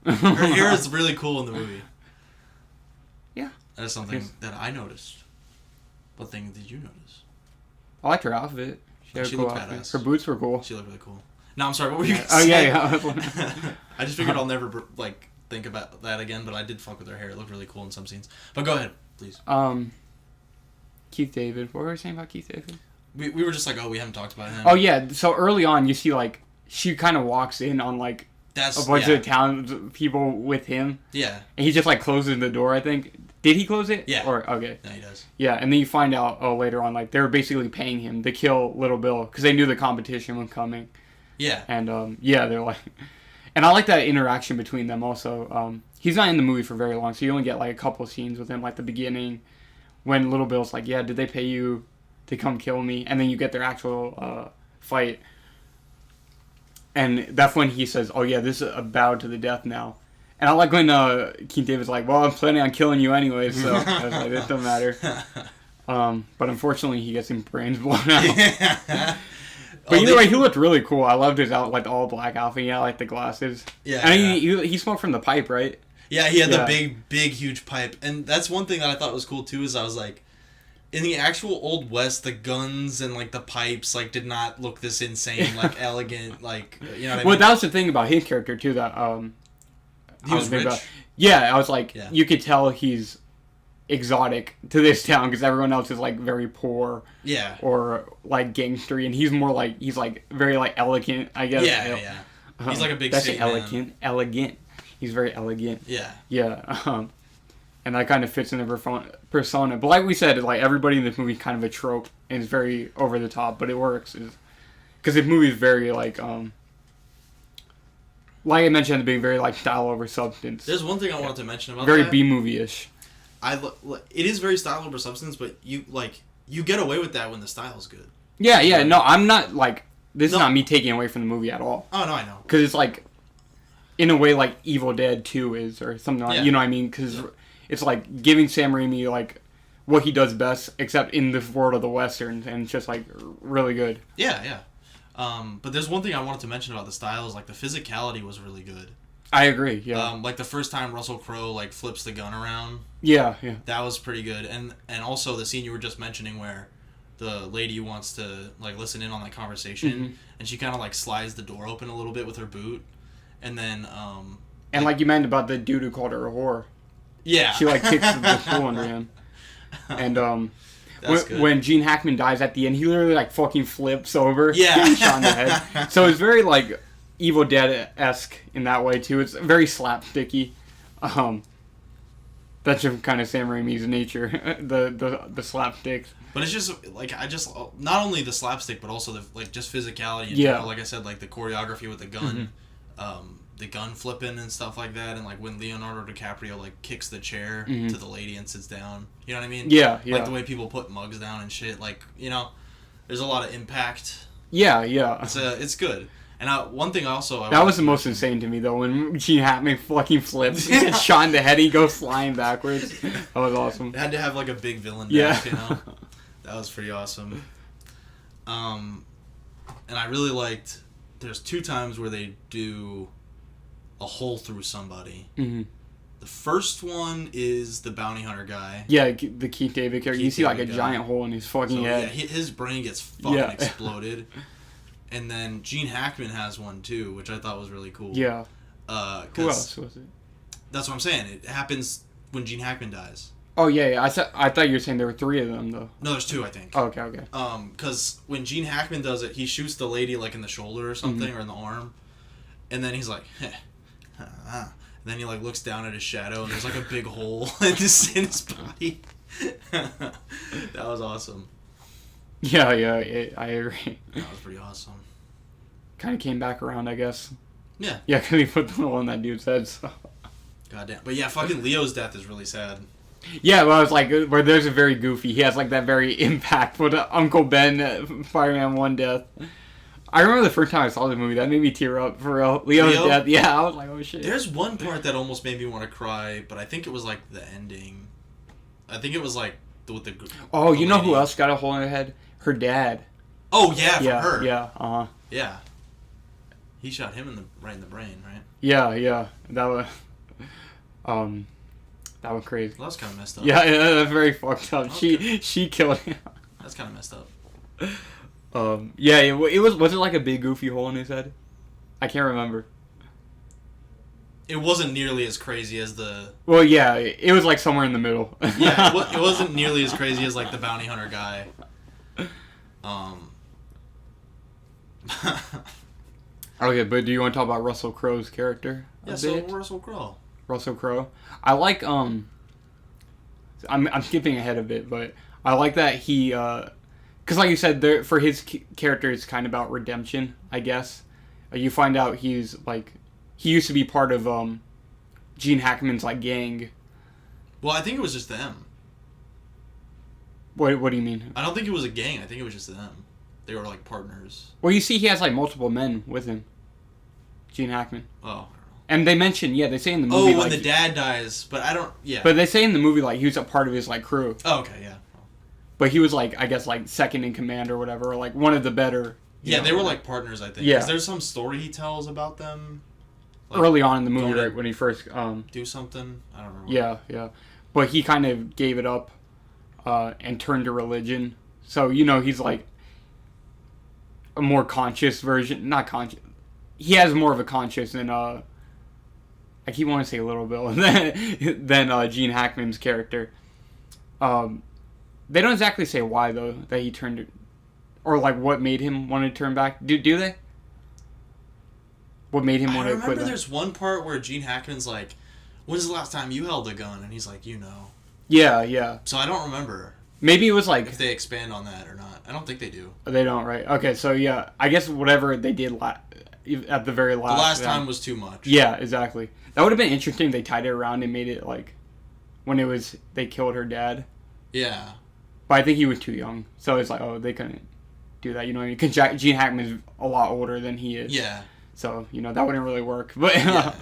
Her hair is really cool in the movie. Yeah. That is something that I noticed. What thing did you notice? I liked her outfit. She looked badass. Her boots were cool. She looked really cool. No, I'm sorry. What were you going to say? Yeah. I just figured I'll never think about that again, but I did fuck with her hair. It looked really cool in some scenes. But go ahead, please. Keith David. What were we saying about Keith David? We were just like, we haven't talked about him. Oh yeah. So early on, you see like she kind of walks in on like a bunch of town people with him. Yeah. And he just like closes the door. I think. Did he close it? Yeah. Or okay. No, he does. Yeah, and then you find out later on like they were basically paying him to kill Little Bill because they knew the competition was coming. Yeah. And they're like, And I like that interaction between them also. He's not in the movie for very long, so you only get like a couple of scenes with him, like the beginning, when Little Bill's like, yeah, did they pay you to come kill me? And then you get their actual fight. And that's when he says, oh yeah, this is a bow to the death now. And I like when Keith David's like, well, I'm planning on killing you anyway, so I was like, it don't matter. But unfortunately, he gets his brains blown out. But either way, he looked really cool. I loved his like the all black outfit. Yeah, like the glasses. Yeah. And he smoked from the pipe, right? Yeah, he had the big, huge pipe. And that's one thing that I thought was cool, too, is I was like, in the actual Old West, the guns and, like, the pipes, like, did not look this insane, like, elegant, like, you know what I mean? Well, that was the thing about his character, too, that, he was rich? I was like, you could tell he's exotic to this town, because everyone else is, like, very poor. Yeah. Or, like, gangstery, and he's more, like, he's, like, very, like, elegant, I guess. Yeah. He's, like, a big city man. Elegant. He's very elegant. Yeah. Yeah. And that kind of fits in the persona. But like we said, like everybody in this movie is kind of a trope and it's very over the top, but it works. Because this movie is very like I mentioned at the beginning, very like style over substance. There's one thing I wanted to mention about very that. Very B-movie-ish. It is very style over substance, but you get away with that when the style's good. Yeah. No, I'm not like this is not me taking away from the movie at all. Oh no, I know. Because it's like in a way like Evil Dead 2 is or something like you know what I mean? Because it's like giving Sam Raimi like what he does best, except in the world of the westerns, and it's just like really good. Yeah. But there's one thing I wanted to mention about the style is like the physicality was really good. I agree. Yeah. Like the first time Russell Crowe like flips the gun around. Yeah. That was pretty good, and also the scene you were just mentioning where the lady wants to like listen in on that conversation, and she kind of like slides the door open a little bit with her boot, and then and like you mentioned about the dude who called her a whore. Yeah. She like kicks the stool under him. And when Gene Hackman dies at the end, he literally like fucking flips over. Yeah. Shot in the head. So it's very like Evil Dead-esque in that way too. It's very slapsticky. That's just kind of Sam Raimi's nature, the slapsticks. But it's just like not only the slapstick but also the like just physicality. And general, like I said, like the choreography with the gun. The gun flipping and stuff like that, and like when Leonardo DiCaprio like kicks the chair to the lady and sits down, you know what I mean? Yeah. Like the way people put mugs down and shit, like, you know, there's a lot of impact. Yeah. It's good. And one thing also that was the most insane to me though, when Gene Hackman fucking flips, he gets shot in the head, he goes flying backwards. That was awesome. It had to have like a big villain death, you know. That was pretty awesome. And I really liked. There's 2 times where they do a hole through somebody. The first one is the bounty hunter guy. Yeah, the Keith David character. You see like a giant hole in his fucking head. Yeah, his brain gets fucking exploded. And then Gene Hackman has one too, which I thought was really cool. Yeah. Who else was it? That's what I'm saying. It happens when Gene Hackman dies. Oh yeah. I thought you were saying there were 3 of them though. No, there's 2, I think. Oh, okay. Because when Gene Hackman does it, he shoots the lady like in the shoulder or something or in the arm, and then he's like, and then he like looks down at his shadow and there's like a big hole in his body. That was awesome. Yeah, I agree. That was pretty awesome. Kind of came back around, I guess. Yeah. Yeah, because he put the hole in that dude's head. So. Goddamn. But yeah, fucking Leo's death is really sad. Yeah, well, I was like, where there's a very goofy. He has like that very impactful Uncle Ben Fireman 1 death. I remember the first time I saw the movie, that made me tear up for real. Leo's death. Yeah, I was like, oh shit. There's one part that almost made me want to cry, but I think it was like the ending. I think it was like with the. Oh, you know who else got a hole in her head? Her dad. Oh yeah, for her. Yeah. Yeah. He shot him right in the brain, right? Yeah. That was crazy. Well, that's kind of messed up. Yeah, that's very fucked up. Okay. She killed him. That's kind of messed up. Yeah, it was it like a big goofy hole in his head? I can't remember. It wasn't nearly as crazy as the. Well, yeah, it was like somewhere in the middle. Yeah, it wasn't nearly as crazy as like the bounty hunter guy. Okay, but do you want to talk about Russell Crowe's character? Russell Crowe. Russell Crowe. I like I'm skipping ahead a bit, but I like that he because like you said, for his character, it's kind of about redemption, I guess. You find out he's like he used to be part of Gene Hackman's like gang. Well, I think it was just them. What do you mean? I don't think it was a gang. I think it was just them. They were like partners. Well, you see, he has like multiple men with him. Gene Hackman. Oh, I don't know. And they mention, they say in the movie. Oh, when the dad dies, but I don't. Yeah. But they say in the movie like he was a part of his like crew. Oh, okay, yeah. But he was like, I guess like second in command or whatever, or like one of the better. Yeah, they were like partners, I think. Yeah. Is there some story he tells about them? Like, early on in the movie, right when he first do something. I don't remember. Yeah. But he kind of gave it up and turned to religion. So he's like a more conscious version. Not conscious. He has more of a conscience than I keep wanting to say Little Bill than Gene Hackman's character. They don't exactly say why though that he turned, or like what made him want to turn back. Do they? What made him want to quit? I remember there's one part where Gene Hackman's like, "When's the last time you held a gun?" And he's like, Yeah. So I don't remember. Maybe it was like if they expand on that or not. I don't think they do. They don't, right? Okay, so yeah, I guess whatever they did at the very last. The last time was too much. Yeah, exactly. That would have been interesting if they tied it around and made it like when it was they killed her dad. Yeah. But I think he was too young, so it's like, oh, they couldn't do that. You know what I mean? Because Gene Hackman's a lot older than he is. Yeah. So that wouldn't really work. But yeah.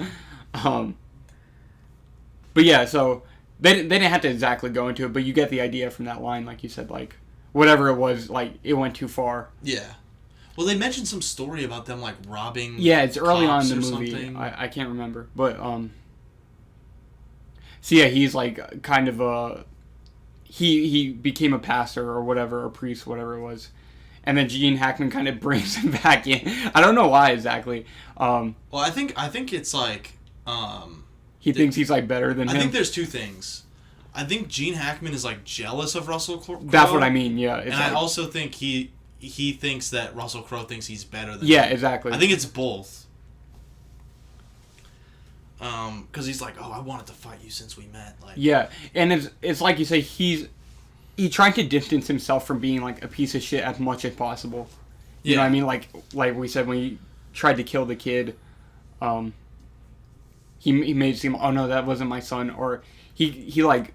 But yeah, so they didn't have to exactly go into it, but you get the idea from that line, like you said, like whatever it was, like it went too far. Yeah. Well, they mentioned some story about them like robbing. Yeah, it's early on in the movie. Something. I can't remember, but so yeah, he's like kind of he became a pastor or whatever, a priest, whatever it was. And then Gene Hackman kind of brings him back in. I don't know why exactly. Well, I think it's like he thinks he's like better than him. I think there's two things. I think Gene Hackman is like jealous of Russell Crowe. That's what I mean. Yeah, and I also think he thinks that Russell Crowe thinks he's better than him. Exactly. I think it's both. Because he's like, oh, I wanted to fight you since we met. Like, yeah, and it's like you say, he tried to distance himself from being like a piece of shit as much as possible. You know what I mean? Like we said, when he tried to kill the kid, he made it seem, oh no, that wasn't my son, or he like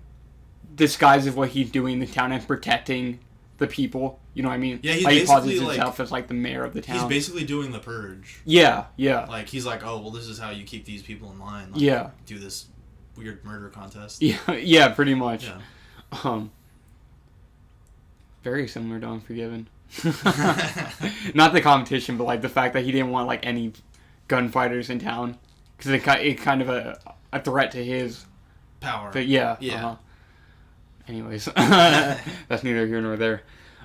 disguises what he's doing in the town and protecting the people. You know what I mean? Yeah, he posits himself as like the mayor of the town. He's basically doing the purge. Yeah. Like he's like, oh well, this is how you keep these people in line. Like, yeah. Do this weird murder contest. Yeah, pretty much. Yeah. Very similar to Unforgiven. Not the competition, but like the fact that he didn't want like any gunfighters in town because it kind of a threat to his power. But yeah. Anyways, that's neither here nor there.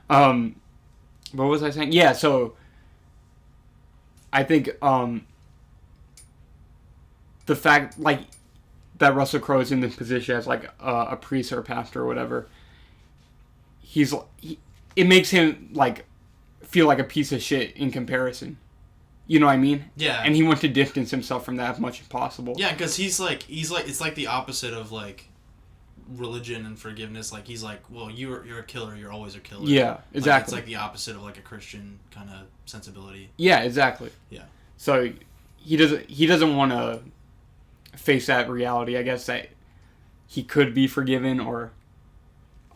What was I saying? Yeah, so I think the fact like that Russell Crowe is in this position as like a priest or a pastor or whatever, it makes him like feel like a piece of shit in comparison. You know what I mean? Yeah. And he wants to distance himself from that as much as possible. Yeah, because he's like it's like the opposite of like religion and forgiveness. Like he's like, well, you're a killer. You're always a killer. Yeah, exactly. Like, it's like the opposite of like a Christian kind of sensibility. Yeah, exactly. Yeah. So he doesn't want to face that reality. I guess that he could be forgiven or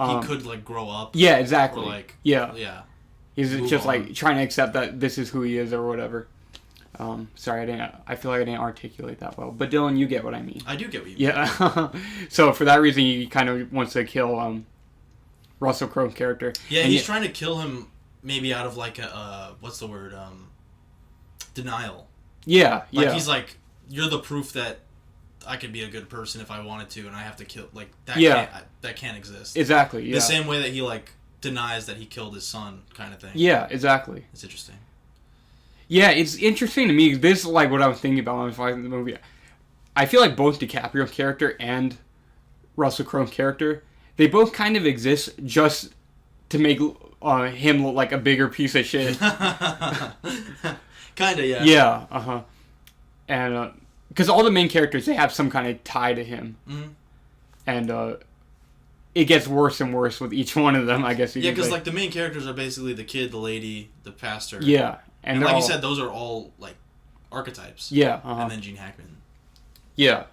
he could like grow up. Yeah, exactly. Or like yeah. He's just like trying to accept that this is who he is or whatever. Sorry, I feel like I didn't articulate that well. But Dylan, you get what I mean. I do get what you mean. Yeah. So for that reason, he kind of wants to kill Russell Crowe's character. Yeah, and he's trying to kill him maybe out of like a what's the word? Denial. Yeah. Like he's like, you're the proof that I could be a good person if I wanted to, and I have to kill like that. Yeah. That can't exist. Exactly. Yeah. The same way that he like denies that he killed his son, kind of thing. Yeah. Exactly. It's interesting. Yeah, it's interesting to me. This is like what I was thinking about when I was watching the movie. I feel like both DiCaprio's character and Russell Crowe's character, they both kind of exist just to make him look like a bigger piece of shit. Kinda, yeah. Yeah, and because all the main characters, they have some kind of tie to him, and it gets worse and worse with each one of them. I guess. Yeah, because like the main characters are basically the kid, the lady, the pastor. Yeah. And like you said, those are all like archetypes. Yeah. And then Gene Hackman. Yeah.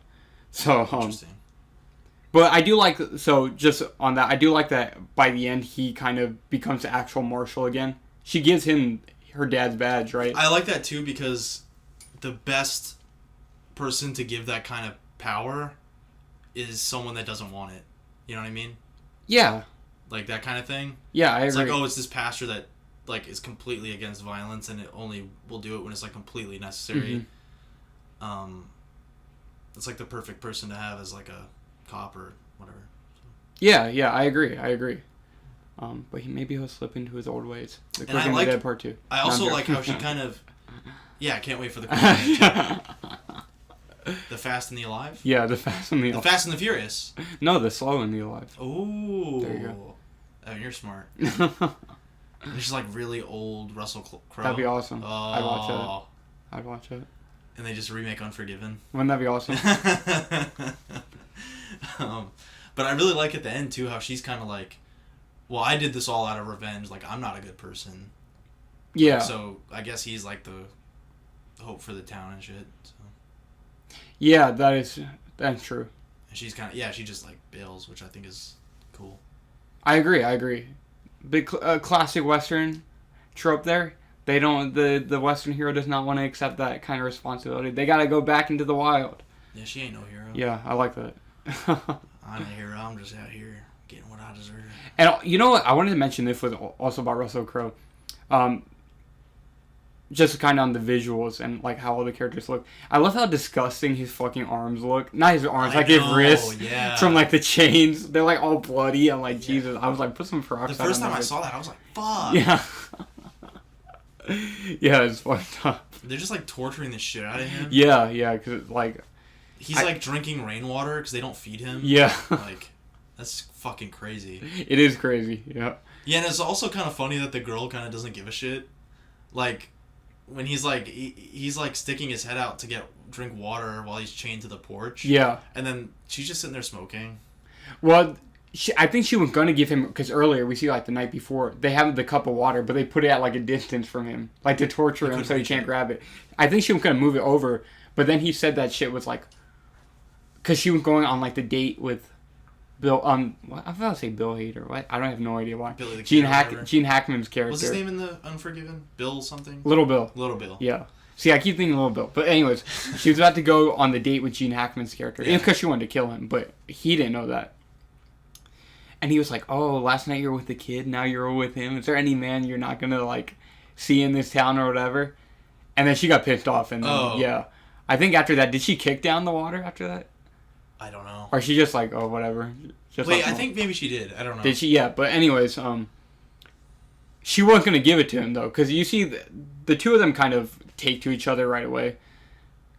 So interesting. But I do like, so just on that, I do like that by the end he kind of becomes the actual marshal again. She gives him her dad's badge, right? I like that too because the best person to give that kind of power is someone that doesn't want it. You know what I mean? Yeah. Like that kind of thing. Yeah, I agree. It's like, oh, it's this pastor that like is completely against violence and it only will do it when it's like completely necessary. Mm-hmm. It's like the perfect person to have as like a cop or whatever. Yeah, I agree. But maybe he'll slip into his old ways. The Quick and the Dead Part 2. I also like how she kind of... Yeah, I can't wait for the Quick and the Dead. The Fast and the Alive? Yeah, the Fast and the Alive. The Fast and the Furious. No, the Slow and the Alive. Ooh. There you go. Oh, you're smart. It's just like really old Russell Crowe. That'd be awesome. Oh. I'd watch it. And they just remake Unforgiven. Wouldn't that be awesome? But I really like at the end, too, how she's kind of like, well, I did this all out of revenge. Like, I'm not a good person. Yeah. So, I guess he's like the hope for the town and shit. So. Yeah, that's true. And she's kind of, yeah, she just like bails, which I think is cool. I agree. Big classic Western trope there. They don't, the Western hero does not want to accept that kind of responsibility. They gotta go back into the wild. Yeah, she ain't no hero. Yeah, I like that. I'm a hero. I'm just out here getting what I deserve. And you know what? I wanted to mention this was also about Russell Crowe. Just kind of on the visuals and like how all the characters look. I love how disgusting his fucking arms look. Not his arms, like his wrists. Yeah. From like the chains. They're like all bloody. I'm like, Jesus. I was like, put some peroxide. The first time I saw that, I was like, fuck. Yeah. Yeah, it's fucked up. They're just like torturing the shit out of him. Yeah, because like... He's like drinking rainwater because they don't feed him. Yeah. Like, that's fucking crazy. It is crazy, yeah. Yeah, and it's also kind of funny that the girl kind of doesn't give a shit. Like, when he's like, he's like sticking his head out to drink water while he's chained to the porch. Yeah. And then she's just sitting there smoking. Well, I think she was going to give him, because earlier we see like the night before, they have the cup of water, but they put it at like a distance from him. Like to torture him so he can't grab it. I think she was going to move it over, but then he said that shit was like, because she was going on like the date with Bill, I was about to say Bill Hader. What? I don't have no idea why. Billy the Gene Kid Hackman's character. What's his name in the Unforgiven? Bill something? Little Bill. Little Bill. Yeah. See, I keep thinking Little Bill. But anyways, she was about to go on the date with Gene Hackman's character. Yeah. Because she wanted to kill him, but he didn't know that. And he was like, oh, last night you were with the kid, now you're with him. Is there any man you're not going to, like, see in this town or whatever? And then she got pissed off. And then, yeah. I think after that, did she kick down the water after that? I don't know. Or she just like, oh, whatever. Just Wait, like, I think maybe she did. I don't know. Did she? Yeah, but anyways, she wasn't going to give it to him, though. Because you see, the two of them kind of take to each other right away.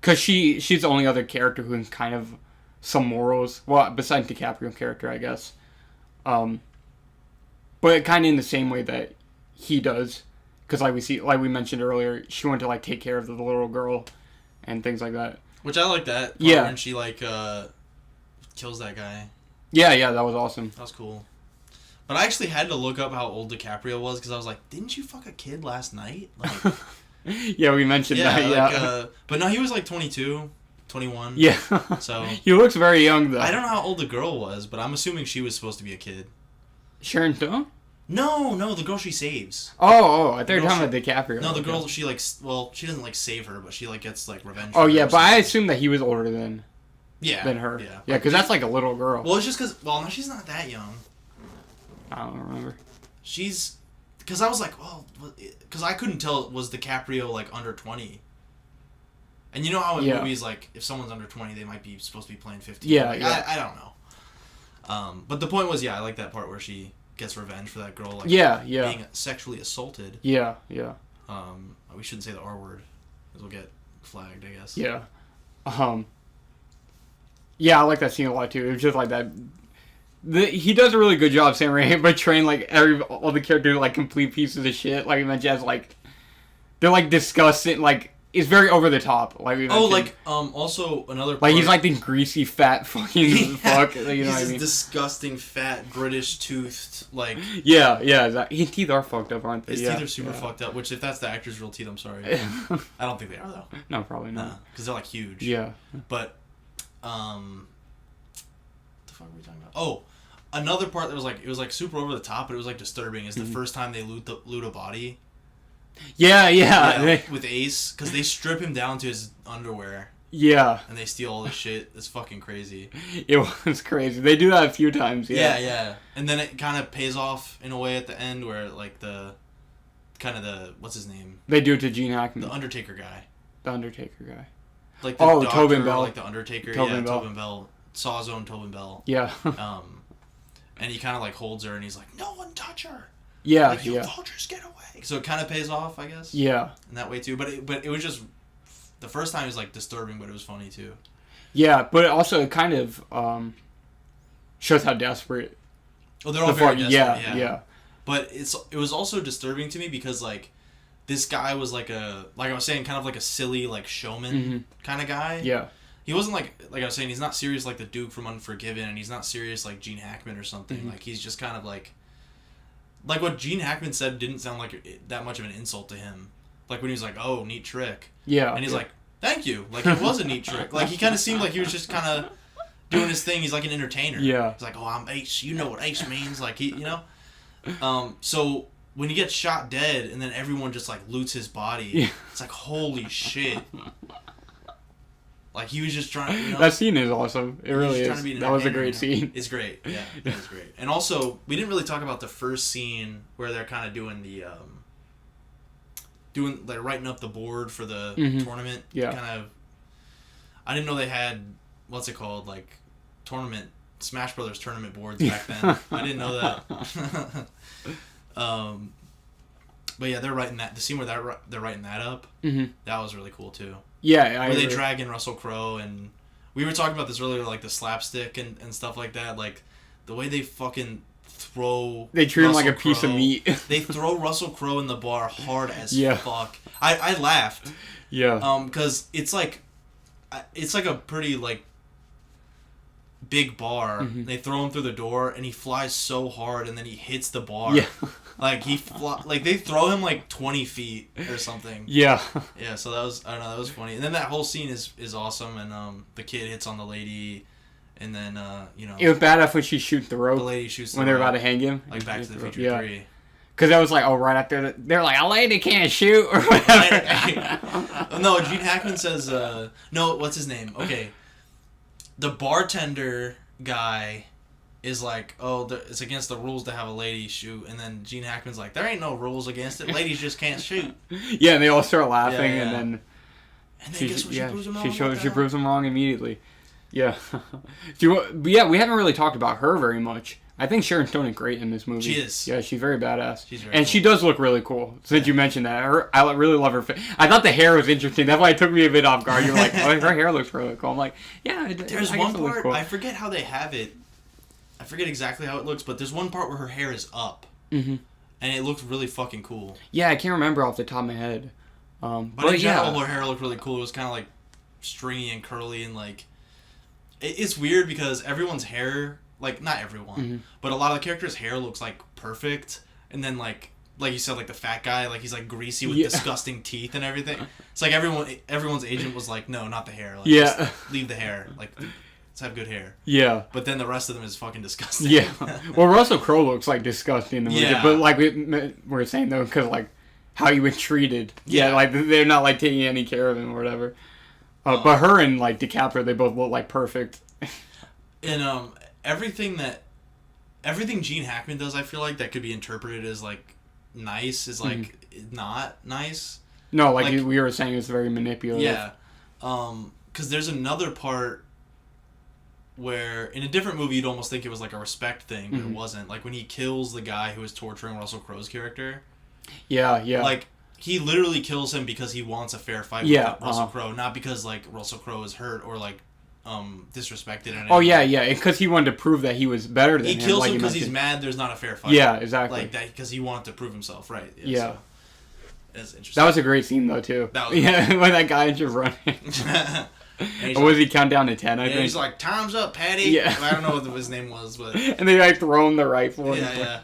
Because she's the only other character who has kind of some morals. Well, besides DiCaprio's character, I guess. But kind of in the same way that he does. Because like we mentioned earlier, she wanted to like take care of the little girl and things like that. Which I like that part when she like kills that guy. Yeah, that was awesome. That was cool. But I actually had to look up how old DiCaprio was because I was like, didn't you fuck a kid last night? Like, yeah, we mentioned that. Yeah, but no, he was like 22, 21. Yeah. So he looks very young though. I don't know how old the girl was, but I'm assuming she was supposed to be a kid. Sharon Stone? No, the girl she saves. Oh, I thought you were talking about DiCaprio. No, the girl she like, well, she doesn't like save her, but she like gets like revenge. Oh yeah, but I assume that he was older than her. Yeah, because that's like a little girl. Well, it's just because, well, no, she's not that young. I don't remember. She's, because I was like, well, because I couldn't tell, was DiCaprio like under 20? And you know how in movies, like, if someone's under 20, they might be supposed to be playing 15. Yeah, like, I don't know. But the point was, I like that part where she gets revenge for that girl, like, being sexually assaulted. Yeah. We shouldn't say the R word, because we'll get flagged, I guess. Yeah. Yeah, I like that scene a lot, too. It was just like that. He does a really good job, Sam Raimi, by training, like, all the characters, like, complete pieces of shit. Like, you mentioned, as, like, they're, like, disgusting, like, it's very over the top. Also another part, like he's like the greasy fat fucking fuck. You know he's what I this mean? disgusting fat British toothed like. Yeah, exactly. His teeth are fucked up, aren't they? His teeth are super fucked up. Which if that's the actor's real teeth, I'm sorry. I don't think they are though. No, probably not. Because they're like huge. Yeah. But what the fuck were we talking about? Oh, another part that was like it was like super over the top, but it was like disturbing. Is the first time they loot a body. Yeah. With Ace, because they strip him down to his underwear. Yeah. And they steal all this shit. It's fucking crazy. It was crazy. They do that a few times. Yeah. And then it kind of pays off in a way at the end where like what's his name? They do it to Gene Hackman. The Undertaker guy. Like the Tobin Bell. Like the Undertaker. Tobin Bell. Sawzone Tobin Bell. Yeah. And he kind of like holds her and he's like, "No one touch her." Yeah. Like, you vultures, get away. So it kind of pays off, I guess. Yeah. In that way too, but it was just the first time was like disturbing, but it was funny too. Yeah, but also it kind of shows how desperate. Oh, they're all very desperate. Yeah. But it was also disturbing to me because like this guy was like I was saying, kind of like a silly like showman kind of guy. Yeah. He wasn't like I was saying, he's not serious like the Duke from Unforgiven, and he's not serious like Gene Hackman or something. Like he's just kind of like what Gene Hackman said didn't sound like that much of an insult to him. Like when he was like, "Oh, neat trick." Yeah. And he's like, "Thank you." Like it was a neat trick. Like he kind of seemed like he was just kind of doing his thing. He's like an entertainer. Yeah. He's like, "Oh, I'm Ace. You know what Ace means?" Like he, So when he gets shot dead, and then everyone just like loots his body, it's like holy shit. Like he was just trying. That scene is awesome. It really is. That was a great scene. It's great. Yeah, it was great. And also, we didn't really talk about the first scene where they're kind of doing like writing up the board for the tournament. Yeah. Kind of. I didn't know they had what's it called, like tournament Smash Brothers tournament boards back then. I didn't know that. But yeah, they're writing that. The scene where they're writing that up. That was really cool too. Yeah, where they drag in Russell Crowe, and we were talking about this earlier, like the slapstick and stuff like that. Like the way they fucking throw. They treat him like a piece of meat. They throw Russell Crowe in the bar hard as fuck. I laughed. Yeah. Because it's like a pretty like big bar. They throw him through the door, and he flies so hard, and then he hits the bar. Yeah. Like they throw him like 20 feet or something. Yeah. Yeah, so that was funny. And then that whole scene is awesome, and the kid hits on the lady, and then it was badass when she shoots the rope. The lady shoots the when they're about to hang him. Like Back to the Future 3. Because that was like, right after they're like, a lady can't shoot or whatever. No, Gene Hackman says no, what's his name? Okay. The bartender guy is like, it's against the rules to have a lady shoot, and then Gene Hackman's like, there ain't no rules against it. Ladies just can't shoot. Yeah, and they all start laughing, and then guess what? She proves them wrong. She proves them wrong immediately. Yeah. We haven't really talked about her very much. I think Sharon Stone is great in this movie. She is. Yeah, she's very badass. She's very and cool. She does look really cool. Since you mentioned that, I really love her. I thought the hair was interesting. That's why it took me a bit off guard. You're like, her hair looks really cool. I'm like, yeah. There's one part, cool. I forget how they have it. I forget exactly how it looks, but there's one part where her hair is up. And it looks really fucking cool. Yeah, I can't remember off the top of my head. But in general, her hair looked really cool. It was kind of like stringy and curly, and like it's weird because everyone's hair, like not everyone, but a lot of the characters' hair looks like perfect, and then like you said, like the fat guy, like he's like greasy with disgusting teeth and everything. It's like everyone's agent was like, no, not the hair. Like, just leave the hair. Like, let's have good hair. Yeah. But then the rest of them is fucking disgusting. Yeah. Well, Russell Crowe looks like disgusting in the movie, but like we were saying though, because like how he was treated. Yeah. Like they're not like taking any care of him or whatever. But her and like DiCaprio, they both look like perfect. And everything Gene Hackman does, I feel like that could be interpreted as like nice is like not nice. No, like we were saying, it's very manipulative. Yeah. Because there's another part where in a different movie you'd almost think it was like a respect thing, but it wasn't. Like when he kills the guy who is torturing Russell Crowe's character. Yeah. Like he literally kills him because he wants a fair fight with Russell Crowe, not because like Russell Crowe is hurt or like disrespected. Oh yeah, because he wanted to prove that he was better than him. He kills him because he's mad there's not a fair fight. Yeah, exactly. Like that because he wanted to prove himself, right? Yeah. That's interesting. That was a great scene though too. That was when that guy is just running. Or was he count down to 10? I think he's like, "Time's up, Patty." Yeah. I don't know what his name was, but and they like throw him the rifle. Yeah.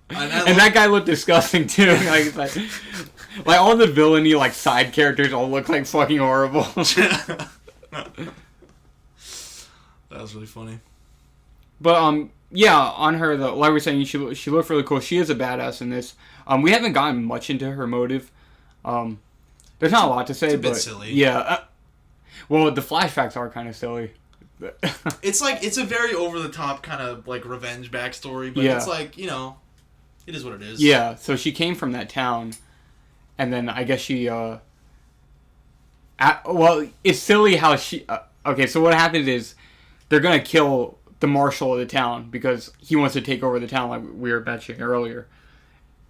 And that guy looked disgusting too. like all the villainy like side characters all look like fucking horrible. That was really funny. But yeah, on her though, like we were saying, she looked really cool. She is a badass in this. We haven't gotten much into her motive. There's not a lot to say, it's a bit but silly. Yeah. Well, the flashbacks are kind of silly. It's like it's a very over the top kind of like revenge backstory, but it's like it is what it is. Yeah. So she came from that town, and then I guess she. Well, it's silly how she. Okay, so what happens is they're gonna kill the marshal of the town because he wants to take over the town, like we were mentioning earlier.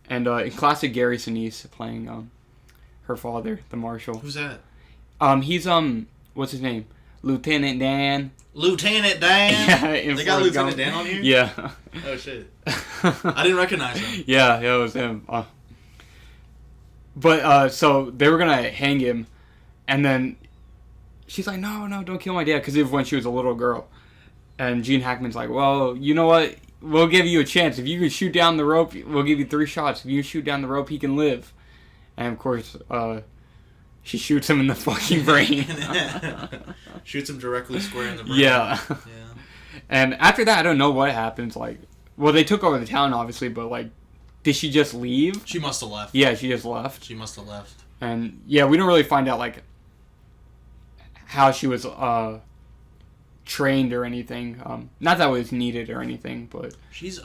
And in classic Gary Sinise playing her father, the marshal. Who's that? He's what's his name? Lieutenant Dan. Lieutenant Dan. Yeah, they got Lieutenant Dan on here. Yeah. Oh shit! I didn't recognize him. Yeah, it was him. But so they were gonna hang him, and then she's like, "No, don't kill my dad," because when she was a little girl. And Gene Hackman's like, "Well, you know what? We'll give you a chance. If you can shoot down the rope, we'll give you 3 shots. If you shoot down the rope, he can live." And of course, she shoots him in the fucking brain. Shoots him directly square in the brain. Yeah. And after that, I don't know what happens. Like, well, they took over the town, obviously, but like, did she just leave? She must have left. Yeah, she just left. She must have left. And yeah, we don't really find out like how she was trained or anything. Not that it was needed or anything, but she's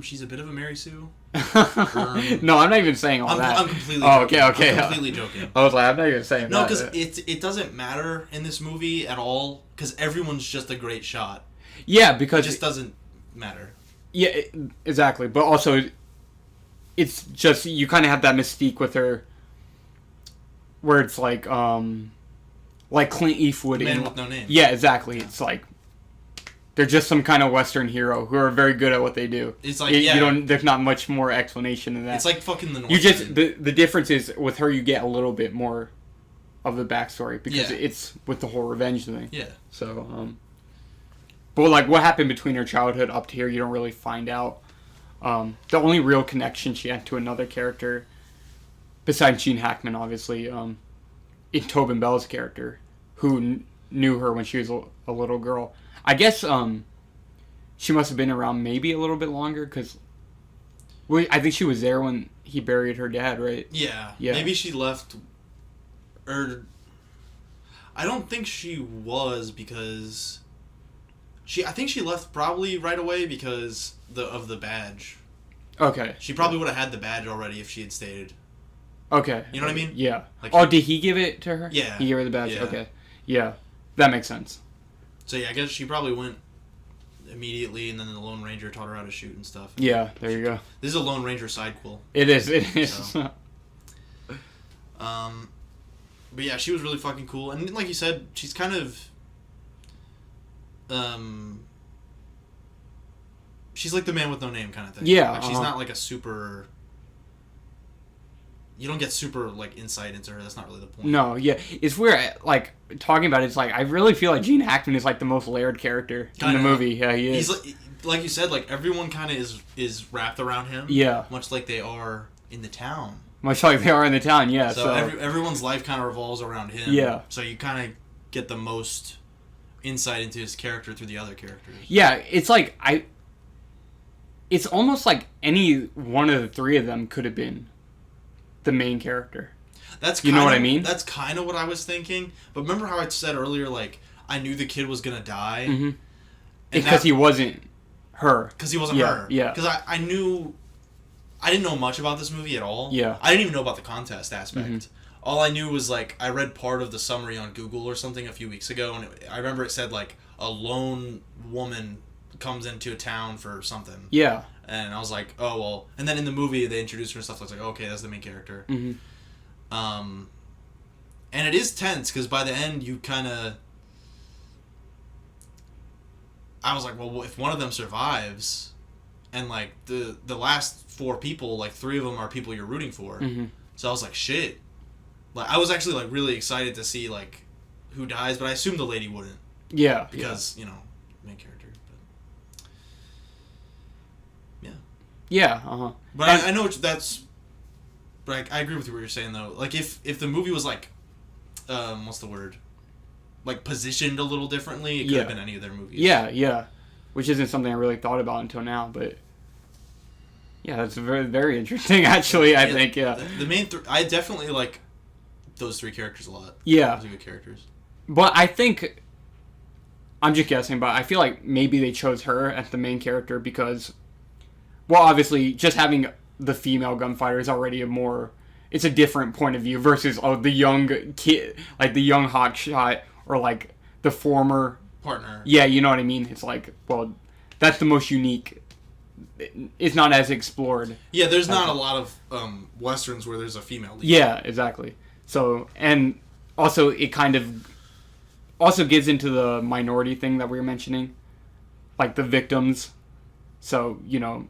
she's a bit of a Mary Sue. No, I'm not even saying all that. I'm completely joking. Okay. I'm completely joking. I was like, I'm not even saying that. No, because it doesn't matter in this movie at all because everyone's just a great shot. Yeah, because it just doesn't matter. Yeah, exactly. But also, it's just you kind of have that mystique with her, where it's like Clint Eastwood. Man with No Name. Yeah, exactly. It's like they're just some kind of Western hero who are very good at what they do. It's like you don't. There's not much more explanation than that. It's like fucking the North. You just the difference is with her you get a little bit more of the backstory because it's with the whole revenge thing. Yeah. So but like what happened between her childhood up to here, you don't really find out. The only real connection she had to another character, besides Gene Hackman, obviously, in Tobin Bell's character, who knew her when she was a little girl. I guess she must have been around maybe a little bit longer because I think she was there when he buried her dad, right? Yeah. Maybe she left, or I don't think she was because I think she left probably right away because of the badge. Okay. She probably would have had the badge already if she had stayed. Okay. You know what I mean? Yeah. Like did he give it to her? Yeah. He gave her the badge? Yeah. Okay. Yeah. That makes sense. So yeah, I guess she probably went immediately, and then the Lone Ranger taught her how to shoot and stuff. Yeah, there you go. This is a Lone Ranger sidequel. It is. So. But yeah, she was really fucking cool, and like you said, she's kind of she's like the Man with No Name kind of thing. Yeah. Like, she's not like a super. You don't get super like insight into her. That's not really the point. No, yeah, it's weird. Like talking about it, it's like I really feel like Gene Hackman is like the most layered character in the movie. Yeah, he is. He's like you said, like everyone kind of is wrapped around him. Yeah, much like they are in the town. Much like they are in the town. Yeah. So everyone's life kind of revolves around him. Yeah. So you kind of get the most insight into his character through the other characters. Yeah, it's like It's almost like any one of the three of them could have been the main character. That's you know what I mean? That's kind of what I was thinking. But remember how I said earlier, like, I knew the kid was going to die? Mm-hmm. Because he wasn't her. Because he wasn't her. Yeah. Because I didn't know much about this movie at all. Yeah. I didn't even know about the contest aspect. Mm-hmm. All I knew was, like, I read part of the summary on Google or something a few weeks ago, and I remember it said, like, a lone woman comes into a town for something. Yeah. And I was like, oh, well. And then in the movie, they introduced her and stuff. I was like, okay, that's the main character. Mm-hmm. And it is tense, because by the end, you kind of... I was like, well, if one of them survives, and, like, the last 4 people, like, 3 of them are people you're rooting for. Mm-hmm. So I was like, shit. Like, I was actually, like, really excited to see, like, who dies, but I assumed the lady wouldn't. Yeah. Because, you know, main character. But... Yeah. Yeah, uh-huh. But I know that's... But I agree with what you're saying, though. Like, if the movie was, like... what's the word? Like, positioned a little differently, it could have been any of their movies. Yeah, yeah. Which isn't something I really thought about until now, but... Yeah, that's very, very interesting, actually, I think, yeah. The main I definitely like those 3 characters a lot. Yeah. Those are good characters. But I think... I'm just guessing, but I feel like maybe they chose her as the main character because... Well, obviously, just having the female gunfighter is already it's a different point of view versus, the young kid, like the young hotshot, or like the former... Partner. Yeah, you know what I mean? It's like, well, that's the most unique... It's not as explored. Yeah, there's not a lot of westerns where there's a female lead. Yeah, exactly. So, and also it kind of also gets into the minority thing that we were mentioning, like the victims. So, you know,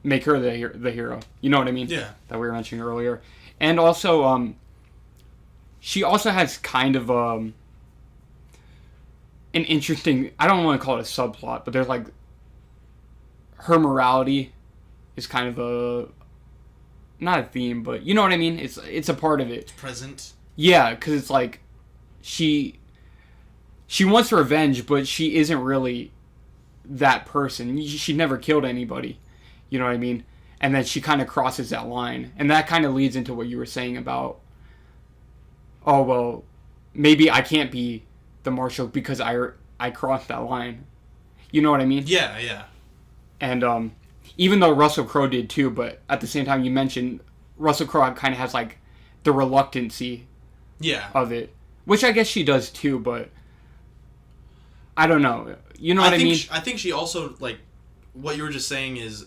make her the hero. You know what I mean? Yeah. That we were mentioning earlier. And also, she also has kind of an interesting, I don't want to call it a subplot, but there's like, her morality is kind of not a theme, but you know what I mean? It's a part of it. It's present. Yeah, because it's like, she wants revenge, but she isn't really that person. She never killed anybody. You know what I mean? And then she kind of crosses that line. And that kind of leads into what you were saying about, oh, well, maybe I can't be the marshal because I crossed that line. You know what I mean? Yeah, yeah. And even though Russell Crowe did too, but at the same time you mentioned Russell Crowe kind of has like the reluctancy of it. Which I guess she does too, but I don't know. You know what I mean? I think she also, like, what you were just saying is,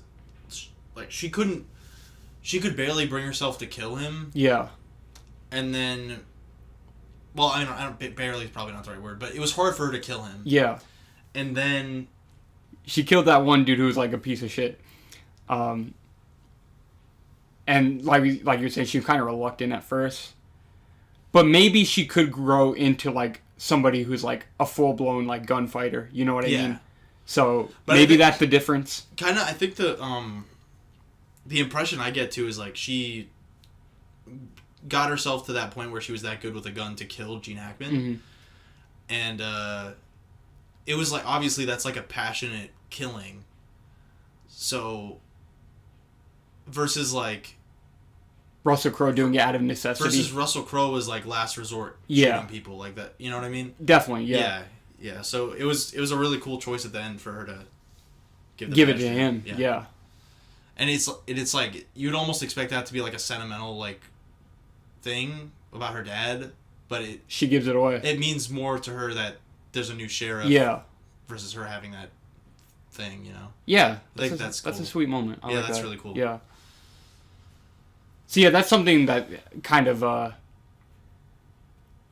like, she could barely bring herself to kill him. Yeah. And then, well, I don't barely is probably not the right word, but it was hard for her to kill him. Yeah. And then... She killed that one dude who was like a piece of shit. And like you're saying, she was kind of reluctant at first. But maybe she could grow into like somebody who's like a full-blown like gunfighter. You know what I mean? So but maybe that's the difference. Kind of, I think the impression I get too is like she got herself to that point where she was that good with a gun to kill Gene Hackman. Mm-hmm. And it was like, obviously that's like a passionate killing. So versus like Russell Crowe doing it out of necessity. Versus Russell Crowe was like last resort shooting people like that. You know what I mean? Definitely, yeah. Yeah. So it was a really cool choice at the end for her to give it to him. Yeah. And it's like you'd almost expect that to be like a sentimental like thing about her dad, but she gives it away. It means more to her that there's a new sheriff. Yeah. Versus her having that thing, you know. Yeah. I think that's cool. That's a sweet moment. Yeah, that's really cool. Yeah. So yeah, that's something that kind of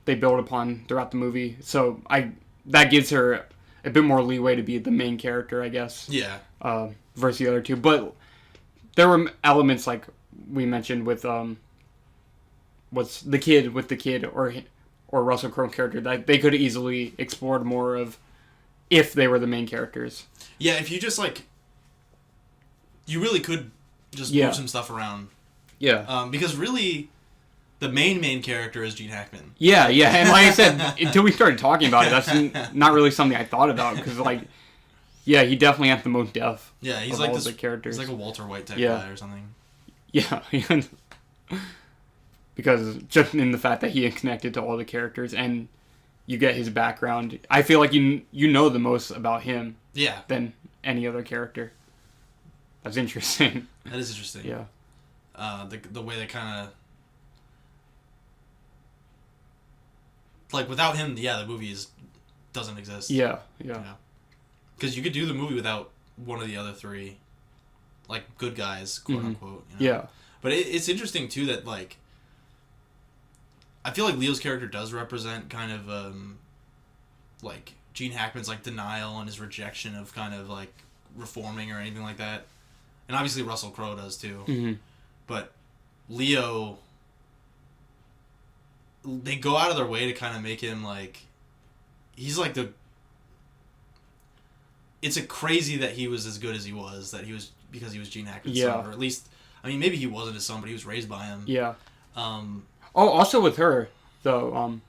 they build upon throughout the movie. So that gives her a bit more leeway to be the main character, I guess. Yeah. Versus the other two, but there were elements like we mentioned with what's the kid or Russell Crowe character that they could have easily explored more of if they were the main characters. Yeah, if you just like, you really could just move some stuff around. Yeah. Because really, the main character is Gene Hackman. Yeah, yeah. And like I said, until we started talking about it, that's not really something I thought about. Because, like, yeah, he definitely has the most depth. Yeah, he's of like all this, the characters. He's like a Walter White type guy or something. Yeah. Because just in the fact that he is connected to all the characters and you get his background, I feel like you know the most about him than any other character. That's interesting. That is interesting. Yeah. The way they kind of... Like, without him, the movie doesn't exist. Yeah. Because you could do the movie without one of the other three, like, good guys, quote-unquote. You know? Yeah. But it's interesting, too, that, like... I feel like Leo's character does represent kind of, like, Gene Hackman's, like, denial and his rejection of kind of, like, reforming or anything like that. And obviously Russell Crowe does, too. Mm-hmm. But Leo they go out of their way to kind of make him like, he's like the. It's a crazy that he was as good as he was, because he was Gene Hackman's son, or at least, I mean, maybe he wasn't his son, but he was raised by him. Yeah. Also with her though,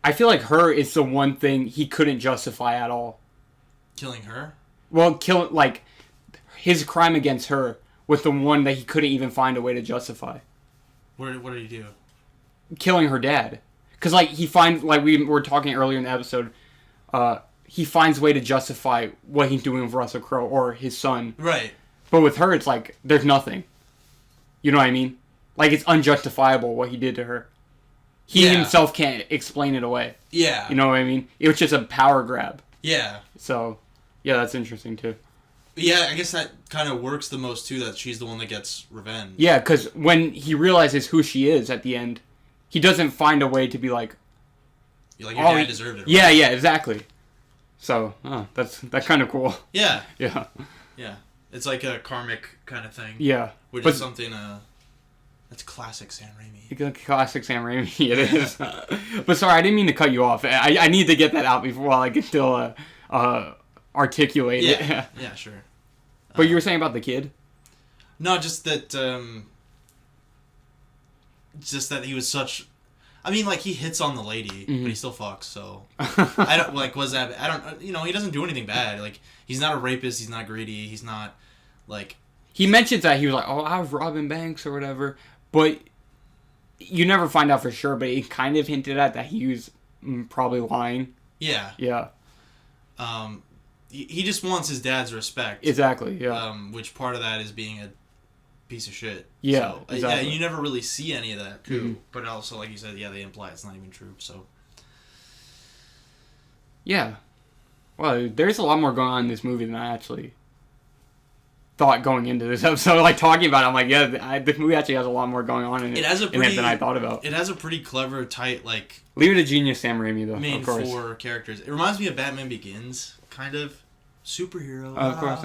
I feel like her is the one thing he couldn't justify at all. Killing her? Well, his crime against her was the one that he couldn't even find a way to justify. What did he do? Killing her dad. Because, he finds, we were talking earlier in the episode, he finds a way to justify what he's doing with Russell Crowe, or his son. Right. But with her, it's there's nothing. You know what I mean? It's unjustifiable what he did to her. He himself can't explain it away. Yeah. You know what I mean? It was just a power grab. Yeah. So, yeah, that's interesting, too. Yeah, I guess that kind of works the most, too, that she's the one that gets revenge. Yeah, because when he realizes who she is at the end, he doesn't find a way to be like... Your dad deserved it. Right? Yeah, exactly. So, that's kind of cool. Yeah. Yeah. Yeah. It's like a karmic kind of thing. Yeah. Which is something... That's classic Sam Raimi. Classic Sam Raimi, it is. But sorry, I didn't mean to cut you off. I need to get that out before I can still articulate it. Yeah, sure. But you were saying about the kid? No, just that he was such... I mean, he hits on the lady, but he still fucks, so... I don't, was that... I don't... he doesn't do anything bad. He's not a rapist, he's not greedy, he's not, He mentions that he was like, I was robbing banks or whatever, but you never find out for sure, but it kind of hinted at that he was probably lying. Yeah. Yeah. He just wants his dad's respect. Exactly, yeah. Which part of that is being a piece of shit. Yeah, so, exactly. Yeah, you never really see any of that, too. Mm-hmm. But also, like you said, they imply it's not even true, so... Yeah. Well, there's a lot more going on in this movie than I actually thought going into this episode. Talking about it, I'm like, yeah, this movie actually has a lot more going on in it, than I thought about. It has a pretty clever, tight, Leave it to genius Sam Raimi, though, main of course. 4 characters. It reminds me of Batman Begins, kind of. Superhero. Of course.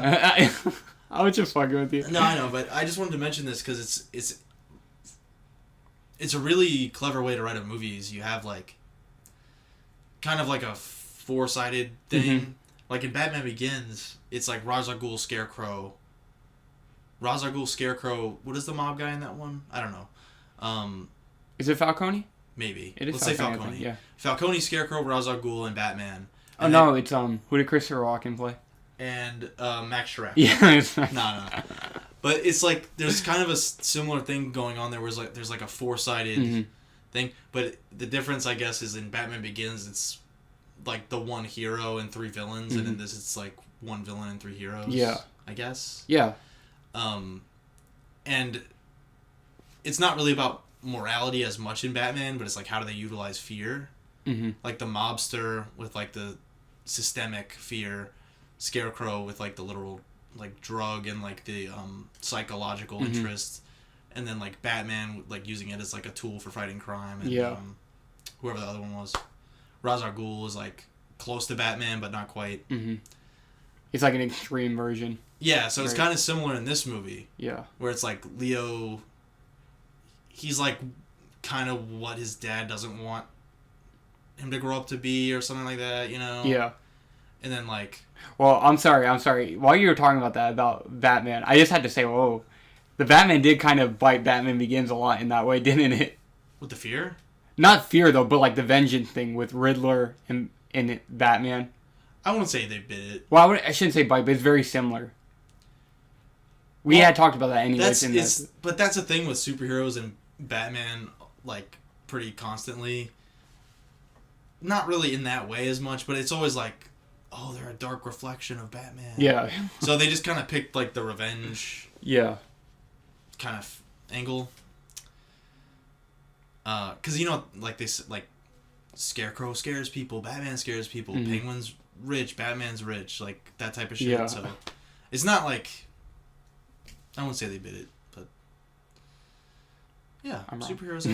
I was just fucking with you. No, I know, but I just wanted to mention this because it's a really clever way to write a movie. Is you have, kind of like a 4-sided thing. Mm-hmm. In Batman Begins, it's Ra's al Ghul, Scarecrow. Ra's al Ghul, Scarecrow. What is the mob guy in that one? I don't know. Is it Falcone? Maybe. It is. Let's say Falcone. Yeah. Falcone, Scarecrow, Ra's al Ghul, and Batman. And no, it's who did Christopher Walken play? And Max Schreck. Yeah. No. But it's there's kind of a similar thing going on there. Where there's a 4-sided thing, but the difference, I guess, is in Batman Begins, it's the one hero and 3 villains, and in this it's 1 villain and 3 heroes. Yeah. I guess. Yeah. And it's not really about morality as much in Batman, but it's how do they utilize fear? Mm-hmm. The mobster with the systemic fear, Scarecrow with the literal drug and the psychological interest, and then Batman using it as a tool for fighting crime, and whoever the other one was, Ra's al Ghul is close to Batman but not quite. Mm-hmm. It's an extreme version. Yeah, so it's kind of similar in this movie. Yeah, where it's Leo, he's kind of what his dad doesn't want him to grow up to be, or something like that, Yeah. And then well, I'm sorry. While you were talking about that, about Batman, I just had to say, whoa, the Batman did kind of bite Batman Begins a lot in that way, didn't it? With the fear? Not fear, though, but the vengeance thing with Riddler and Batman. I wouldn't say they bit it. Well, I shouldn't say bite, but it's very similar. We had talked about that anyways. But that's the thing with superheroes and Batman, pretty constantly. Not really in that way as much, but it's always they're a dark reflection of Batman. Yeah. So they just kind of picked the revenge. Yeah. Kind of angle. Because they Scarecrow scares people, Batman scares people, Penguin's rich, Batman's rich, that type of shit. Yeah. So it's not I won't say they bit it, but yeah, superheroes.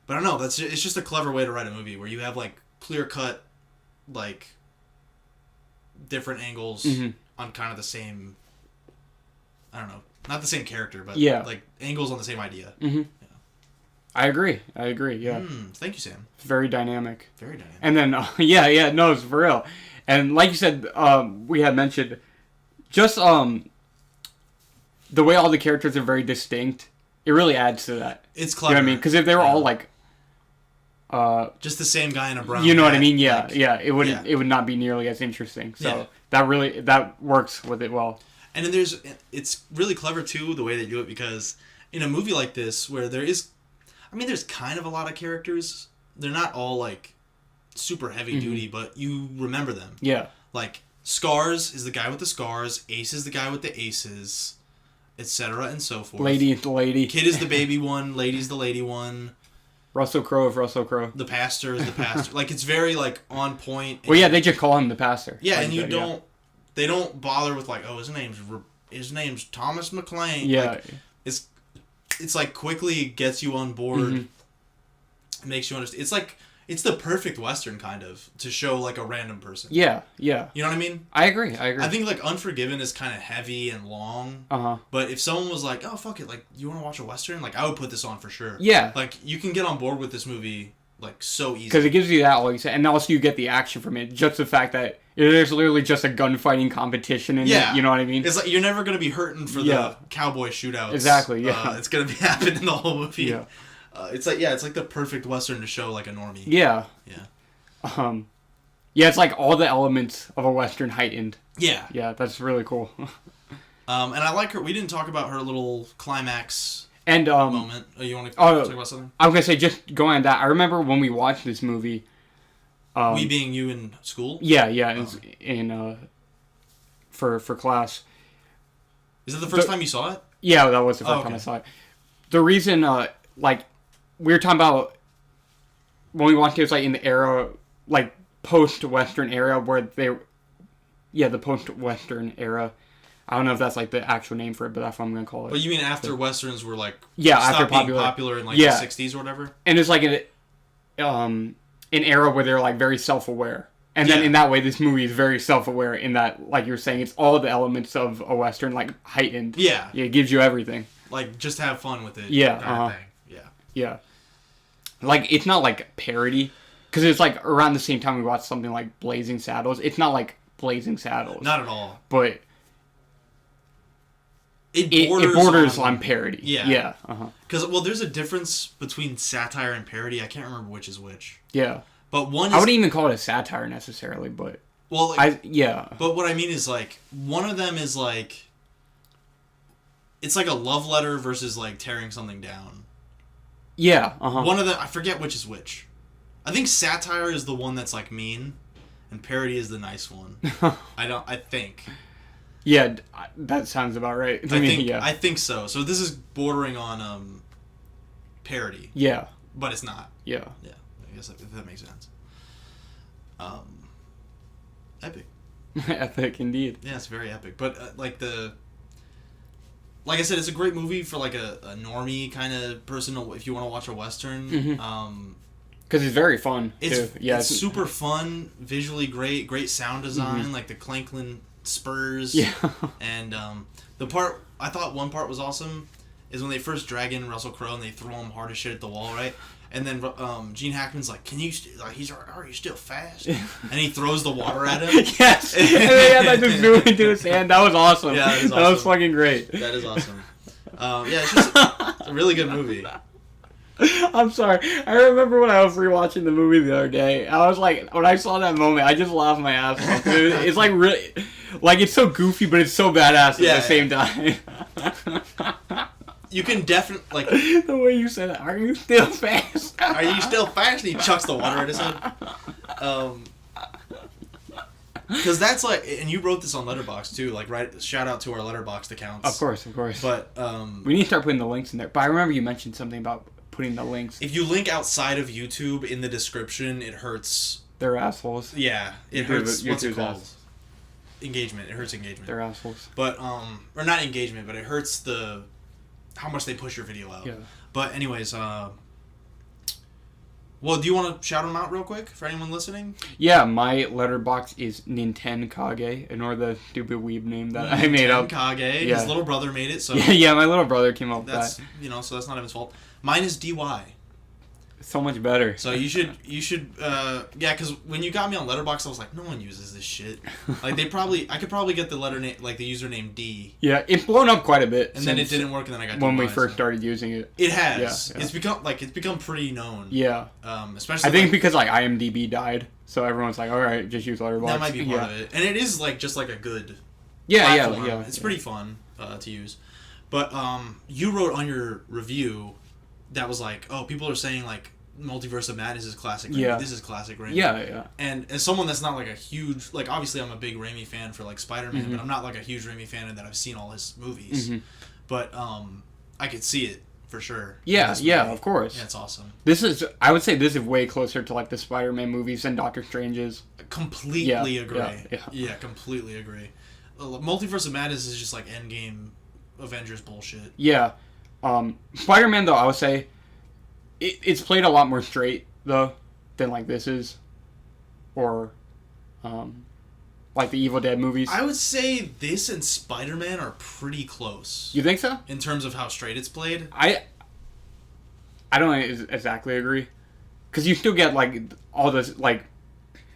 But I don't know. It's just a clever way to write a movie where you have clear cut, different angles on kind of the same. I don't know, not the same character, but angles on the same idea. Mm-hmm. Yeah. I agree. Yeah. Thank you, Sam. It's very dynamic. Very dynamic. And then no, it's for real. And like you said, we had mentioned just the way all the characters are very distinct. It really adds to that. It's clever. You know what I mean? Because if they were all like, just the same guy in a brown. You know hat, what I mean? Yeah, like, It wouldn't. Yeah. It would not be nearly as interesting. So that works with it well. And then it's really clever too the way they do it, because in a movie like this where there's kind of a lot of characters. They're not all like super heavy duty, but you remember them. Yeah. Like Scars is the guy with the scars. Ace is the guy with the aces, etc. and so forth. Lady is the lady. Kid is the baby one. Lady's the lady one. Russell Crowe is Russell Crowe. The pastor is the pastor. Like, it's very, like, on point. Well, yeah, they just call him the pastor. Yeah, and they don't bother with, like, oh, his name's Thomas McClane. Yeah. Like, it's like, quickly gets you on board. Makes you understand. It's the perfect Western, kind of, to show, like, a random person. Yeah. You know what I mean? I agree. I think, like, Unforgiven is kind of heavy and long. But if someone was like, oh, fuck it, like, you want to watch a Western? Like, I would put this on for sure. Yeah. Like, you can get on board with this movie, like, so easy. Because it gives you that, like you said, and also you get the action from it. Just the fact that there's literally just a gunfighting competition in it. You know what I mean? It's like, you're never going to be hurting for the cowboy shootouts. Exactly, yeah. It's going to be happening the whole movie. Yeah. It's like the perfect Western to show, like, a normie. Yeah. Yeah. It's like all the elements of a Western heightened. Yeah. Yeah, that's really cool. And I like her. We didn't talk about her little climax and moment. Oh, you want to talk about something? I was going to say, just going on that, I remember when we watched this movie. We being you in school? Yeah, for class. Is it the first time you saw it? Yeah, that was the first time I saw it. The reason, like, we were talking about when we watched it, was like in the era, like, post-Western era, where the post-Western era. I don't know if that's, like, the actual name for it, but that's what I'm going to call it. But you mean after Westerns were, like, after being popular in, like, the 60s or whatever? And it's, like, an era where they're, like, very self-aware. And then in that way, this movie is very self-aware in that, like you were saying, it's all the elements of a Western, like, heightened. Yeah. It gives you everything. Like, just have fun with it. Yeah. Kind of thing. Yeah. Yeah. Like, it's not, like, parody. Because it's, like, around the same time we watched something like Blazing Saddles. It's not, like, Blazing Saddles. Not at all. But it borders on parody. Yeah. Yeah. Because, there's a difference between satire and parody. I can't remember which is which. Yeah. But one is... I wouldn't even call it a satire necessarily, but... Well, like, But what I mean is, like, one of them is, like... It's like a love letter versus, like, tearing something down. Yeah, One of them... I forget which is which. I think satire is the one that's, like, mean, and parody is the nice one. I think. Yeah, that sounds about right. I think so. So this is bordering on, parody. Yeah. But it's not. Yeah. Yeah. I guess if that makes sense. Epic. Epic, indeed. Yeah, it's very epic. But, like I said, it's a great movie for, like, a normie kind of person if you want to watch a Western. Because it's very fun, too. It's super fun, visually great sound design, like the Clanklin spurs. Yeah. And I thought one part was awesome is when they first drag in Russell Crowe and they throw him hard as shit at the wall, right? And then Gene Hackman's like, "Can you are you still fast?" And he throws the water at him. Yes. And they had that just moving into his hand. That was awesome. Yeah, that was fucking great. That is awesome. It's just a really good movie. I'm sorry. I remember when I was rewatching the movie the other day. I was like, when I saw that moment, I just laughed my ass off. It's like really, like it's so goofy, but it's so badass at the same time. You can definitely, like... The way you said it, are you still fast? Are you still fast? And he chucks the water at his head. Because that's like... And you wrote this on Letterboxd, too. Like, right? Shout out to our Letterboxd accounts. Of course. But, we need to start putting the links in there. But I remember you mentioned something about putting the links. If you link outside of YouTube in the description, it hurts... They're assholes. Yeah. It hurts... What's it called? Assholes. Engagement. It hurts engagement. They're assholes. But, or not engagement, but it hurts the... how much they push your video out. Yeah. But anyways, well, do you want to shout them out real quick for anyone listening? Yeah, my letterbox is Ninten Kage, ignore the stupid weeb name that I made up. Kage. Yeah. His little brother made it, so... Yeah, my little brother came up with that. So that's not even his fault. Mine is DY. So much better. So you should, yeah, because when you got me on Letterboxd, I was like, no one uses this shit. Like I could probably get the the username D. Yeah, it's blown up quite a bit. And then it didn't work, and then I got when we first started using it. It has. Yeah. It's become pretty known. Yeah. Especially. I think because IMDb died, so everyone's like, all right, just use Letterboxd. That might be part of it, and it is just a good. Platform. Yeah. It's pretty fun to use, but you wrote on your review that was like, oh, people are saying like Multiverse of Madness is classic Raimi. Yeah. This is classic Raimi. Yeah. And as someone that's not like a huge, like, obviously I'm a big Raimi fan for like Spider-Man, mm-hmm. but I'm not like a huge Raimi fan in that I've seen all his movies. Mm-hmm. But I could see it for sure. Yeah, of course. Yeah, it's awesome. I would say this is way closer to like the Spider-Man movies than Doctor Strange's. Completely agree. Yeah, completely agree. Multiverse of Madness is just like Endgame Avengers bullshit. Yeah. Spider-Man, though, I would say it's played a lot more straight, though, than like this is. Or like the Evil Dead movies. I would say this and Spider-Man are pretty close. You think so? In terms of how straight it's played? I don't exactly agree. Because you still get like all this, like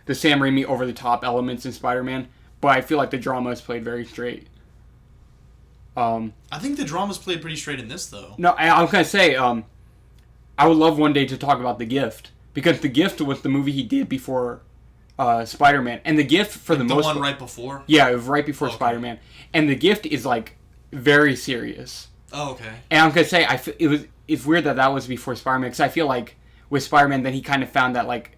the Sam Raimi over-the-top elements in Spider-Man, but I feel like the drama is played very straight. I think the drama's played pretty straight in this, though. No, I was going to say, I would love one day to talk about The Gift, because The Gift was the movie he did before Spider-Man, and The Gift, for the most part... The one right before? Yeah, it was right before Spider-Man. And The Gift is, like, very serious. Oh, okay. And I'm going to say, it's weird that was before Spider-Man, because I feel like with Spider-Man, then he kind of found that, like,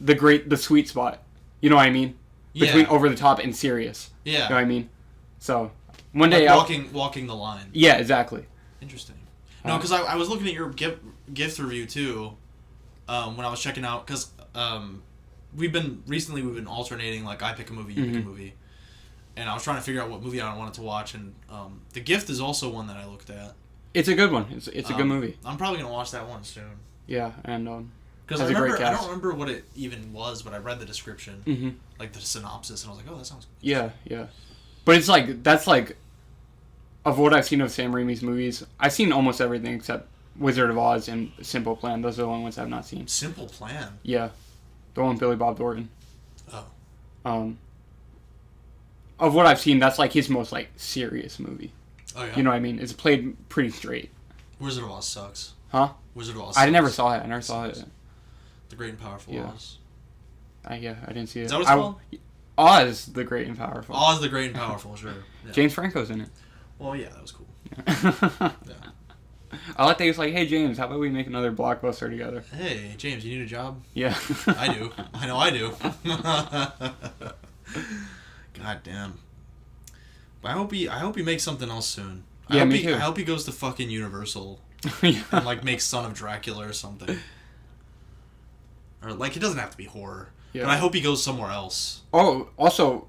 the sweet spot. You know what I mean? Between over the top and serious. Yeah. You know what I mean? So, one like day... walking the line. Yeah, exactly. Interesting. No, because I was looking at your gift review, too, when I was checking out, because we've been alternating, like, I pick a movie, you pick a movie, and I was trying to figure out what movie I wanted to watch, and The Gift is also one that I looked at. It's a good one. It's a good movie. I'm probably going to watch that one soon. Yeah, and because I don't remember what it even was, but I read the description, like the synopsis, and I was like, oh, that sounds good. Yeah. But it's like, that's like, of what I've seen of Sam Raimi's movies, I've seen almost everything except Wizard of Oz and Simple Plan. Those are the only ones I've not seen. Simple Plan? Yeah. The one with Billy Bob Thornton. Oh. Of what I've seen, that's like his most like serious movie. Oh, yeah? You know what I mean? It's played pretty straight. Wizard of Oz sucks. Huh? Wizard of Oz sucks. I never saw it. I never saw it. The Great and Powerful Oz. I didn't see it. Is that what it's called? Oz the Great and Powerful. Oz the Great and Powerful, sure. Yeah. James Franco's in it. Well, yeah, that was cool. Yeah. I like that he was like, hey, James, how about we make another blockbuster together? Hey, James, you need a job? Yeah. I do. I know I do. God damn. But I hope he makes something else soon. Yeah, me too. I hope he goes to fucking Universal and like makes Son of Dracula or something. Or like, it doesn't have to be horror. Yeah. But I hope he goes somewhere else. Oh, also,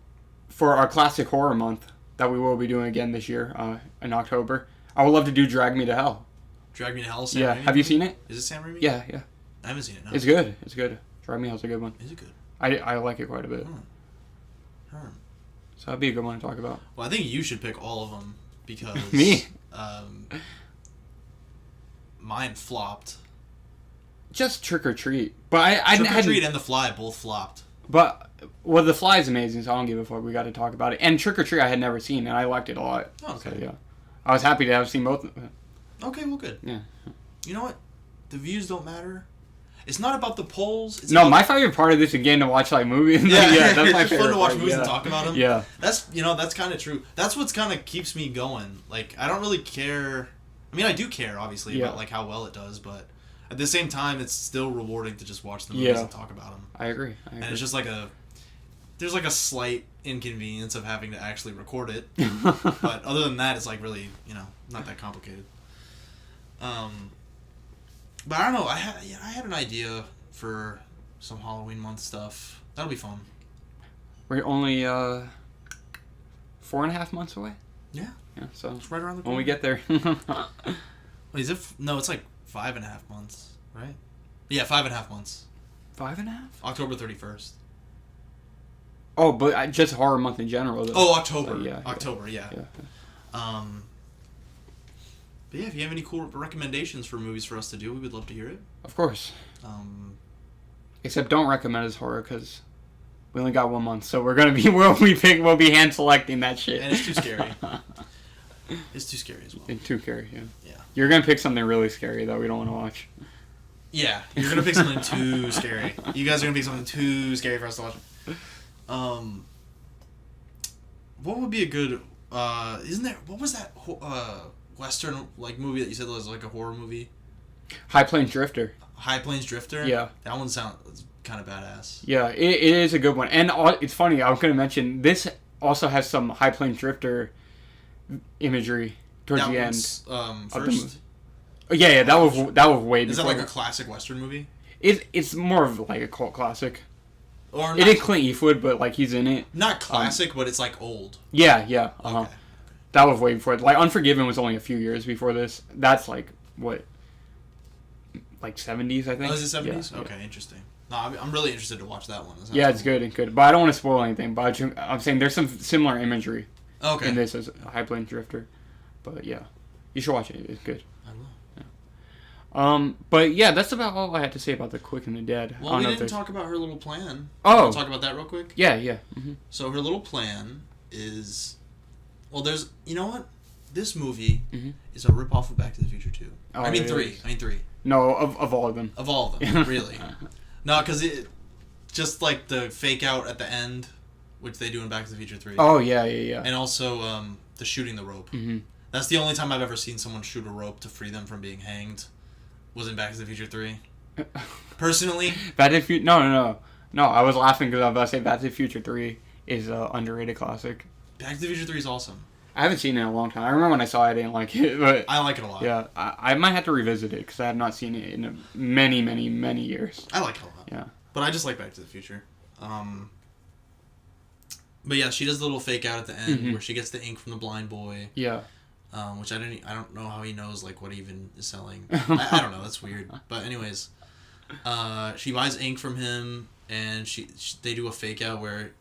for our classic horror month that we will be doing again this year in October, I would love to do Drag Me to Hell. Drag Me to Hell? Sam Raimi? Have you seen it? Is it Sam Raimi? Yeah. I haven't seen it, no. It's good. Drag Me to Hell's a good one. Is it good? I like it quite a bit. So that'd be a good one to talk about. Well, I think you should pick all of them because... Me? Mine flopped. Just Trick or Treat. But Trick or Treat and The Fly both flopped. But, well, The Fly is amazing, so I don't give a fuck. We got to talk about it. And Trick or Treat I had never seen, and I liked it a lot. Oh, okay. So, yeah. I was happy to have seen both. Okay, well, good. Yeah. You know what? The views don't matter. It's not about the polls. My favorite part of this again to watch like movies. Yeah, that's my favorite. It's fun to watch movies and talk about them. Yeah. That's kind of true. That's what's kind of keeps me going. Like, I don't really care. I mean, I do care obviously about like how well it does, but at the same time, it's still rewarding to just watch the movies and talk about them. I agree. And it's just like there's like a slight inconvenience of having to actually record it, but other than that, it's like really not that complicated. But I don't know. I had an idea for some Halloween month stuff. That'll be fun. We're only 4.5 months away. Yeah. So it's right around the corner. When we get there. Wait, is it? No, it's like 5.5 months, right? Yeah, 5.5 months. 5.5? October 31st. Oh, but just horror month in general. Though. Oh, October. So, October. Yeah. But yeah, if you have any cool recommendations for movies for us to do, we would love to hear it. Of course. Except don't recommend us horror because we only got 1 month, so we'll be hand selecting that shit. And it's too scary. It's too scary as well. It's too scary, yeah. Yeah. You're gonna pick something really scary that we don't want to watch. Yeah, you're gonna pick something too scary. You guys are gonna pick something too scary for us to watch. What would be a good? Isn't there? What was that? Western movie that you said was like a horror movie? High Plains Drifter. High Plains Drifter. Yeah, that one sounds kind of badass. Yeah, it is a good one, and it's funny. I was going to mention this also has some High Plains Drifter imagery towards the end. First. Yeah, that was way before. Is that like a classic Western movie? It's more of like a cult classic. Or it is Clint Eastwood, but like he's in it. Not classic, but it's like old. Yeah. Uh-huh. Okay. That was way before. Like Unforgiven was only a few years before this. That's like what, like 70s, I think. Oh, is it 70s? Yeah, okay, interesting. No, I'm really interested to watch that one. Yeah, it's good. But I don't want to spoil anything. But I'm saying there's some similar imagery in this as High Plains Drifter. But yeah, you should watch it. It's good. I will. Yeah. But yeah, that's about all I had to say about The Quick and the Dead. Well, we didn't talk about her little plan. Oh. Want to talk about that real quick? Yeah. Mm-hmm. So her little plan is... Well, there's... You know what? This movie is a rip-off of Back to the Future 2. Oh, I mean 3. No, of all of them. Of all of them, really. No, because it... Just like the fake out at the end, which they do in Back to the Future 3. Oh, yeah. And also the shooting the rope. Mm-hmm. That's the only time I've ever seen someone shoot a rope to free them from being hanged. Was in Back to the Future 3. Personally. No. I was laughing because I was about to say Back to the Future 3 is an underrated classic. Back to the Future 3 is awesome. I haven't seen it in a long time. I remember when I saw it, I didn't like it, but I like it a lot. Yeah, I might have to revisit it because I have not seen it in many years. I like it a lot. Yeah. But I just like Back to the Future. But yeah, she does the little fake out at the end where she gets the ink from the blind boy. Yeah. Which I don't know how he knows like what he even is selling. I don't know. That's weird. But anyways, she buys ink from him, and they do a fake out where,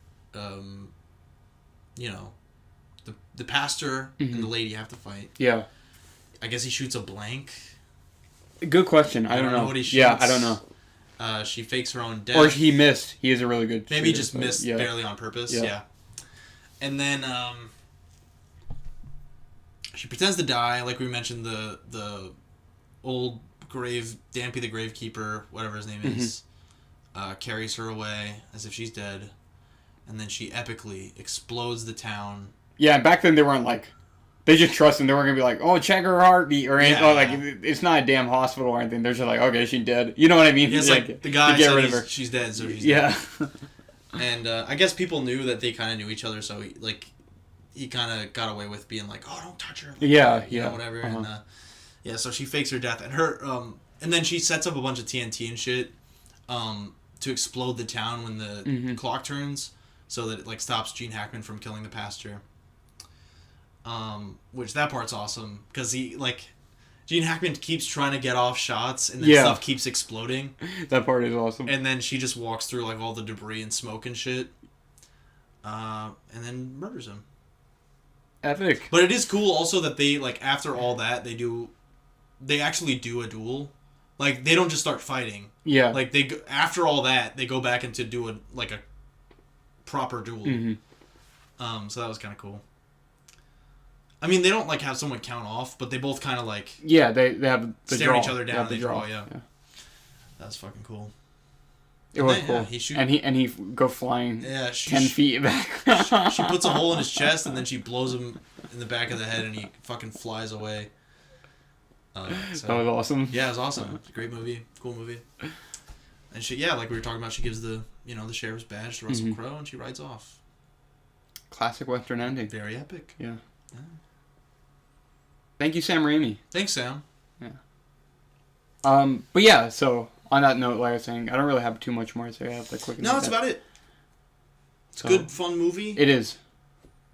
the pastor and the lady have to fight. Yeah. I guess he shoots a blank. Good question. I don't know what he shoots. Yeah, I don't know. She fakes her own death. Or he missed. He is a really good. Maybe he just missed barely on purpose. Yeah. And then she pretends to die, like we mentioned. The old Dampy the Gravekeeper, whatever his name is, carries her away as if she's dead, and then she epically explodes the town. Yeah, back then they weren't like, they just trusted. They weren't gonna be like, oh, check her heartbeat or anything. Like it's not a damn hospital or anything. They're just like, okay, she's dead. You know what I mean? It's like the guy said she's dead, so she's dead. And I guess people knew that they kind of knew each other, so he kind of got away with being like, oh, don't touch her. Like, whatever. And so she fakes her death, and her and then she sets up a bunch of TNT and shit to explode the town when the clock turns, so that it like stops Gene Hackman from killing the pastor. Which that part's awesome because Gene Hackman keeps trying to get off shots and then stuff keeps exploding. That part is awesome. And then she just walks through like all the debris and smoke and shit, and then murders him. Epic. But it is cool also that they after all that they actually do a duel. Like they don't just start fighting. Yeah. Like after all that they go back and to do a proper duel. So that was kind of cool. I mean, they don't have someone count off, but they both kind of they have the stare draw. each other down and they draw. Yeah. That's fucking cool. It was cool. He go flying 10 feet back. she puts a hole in his chest and then she blows him in the back of the head and he fucking flies away. That was awesome. Yeah, it was awesome. It's a great movie. Cool movie. And she, like we were talking about, she gives the sheriff's badge to Russell Crowe and she rides off. Classic Western ending. Very epic. Yeah. Thank you, Sam Raimi. Thanks, Sam. Yeah. But yeah, so on that note, like I was saying, I don't really have too much more to say. I have the quick. No, that's about it. It's a good, fun movie. It is.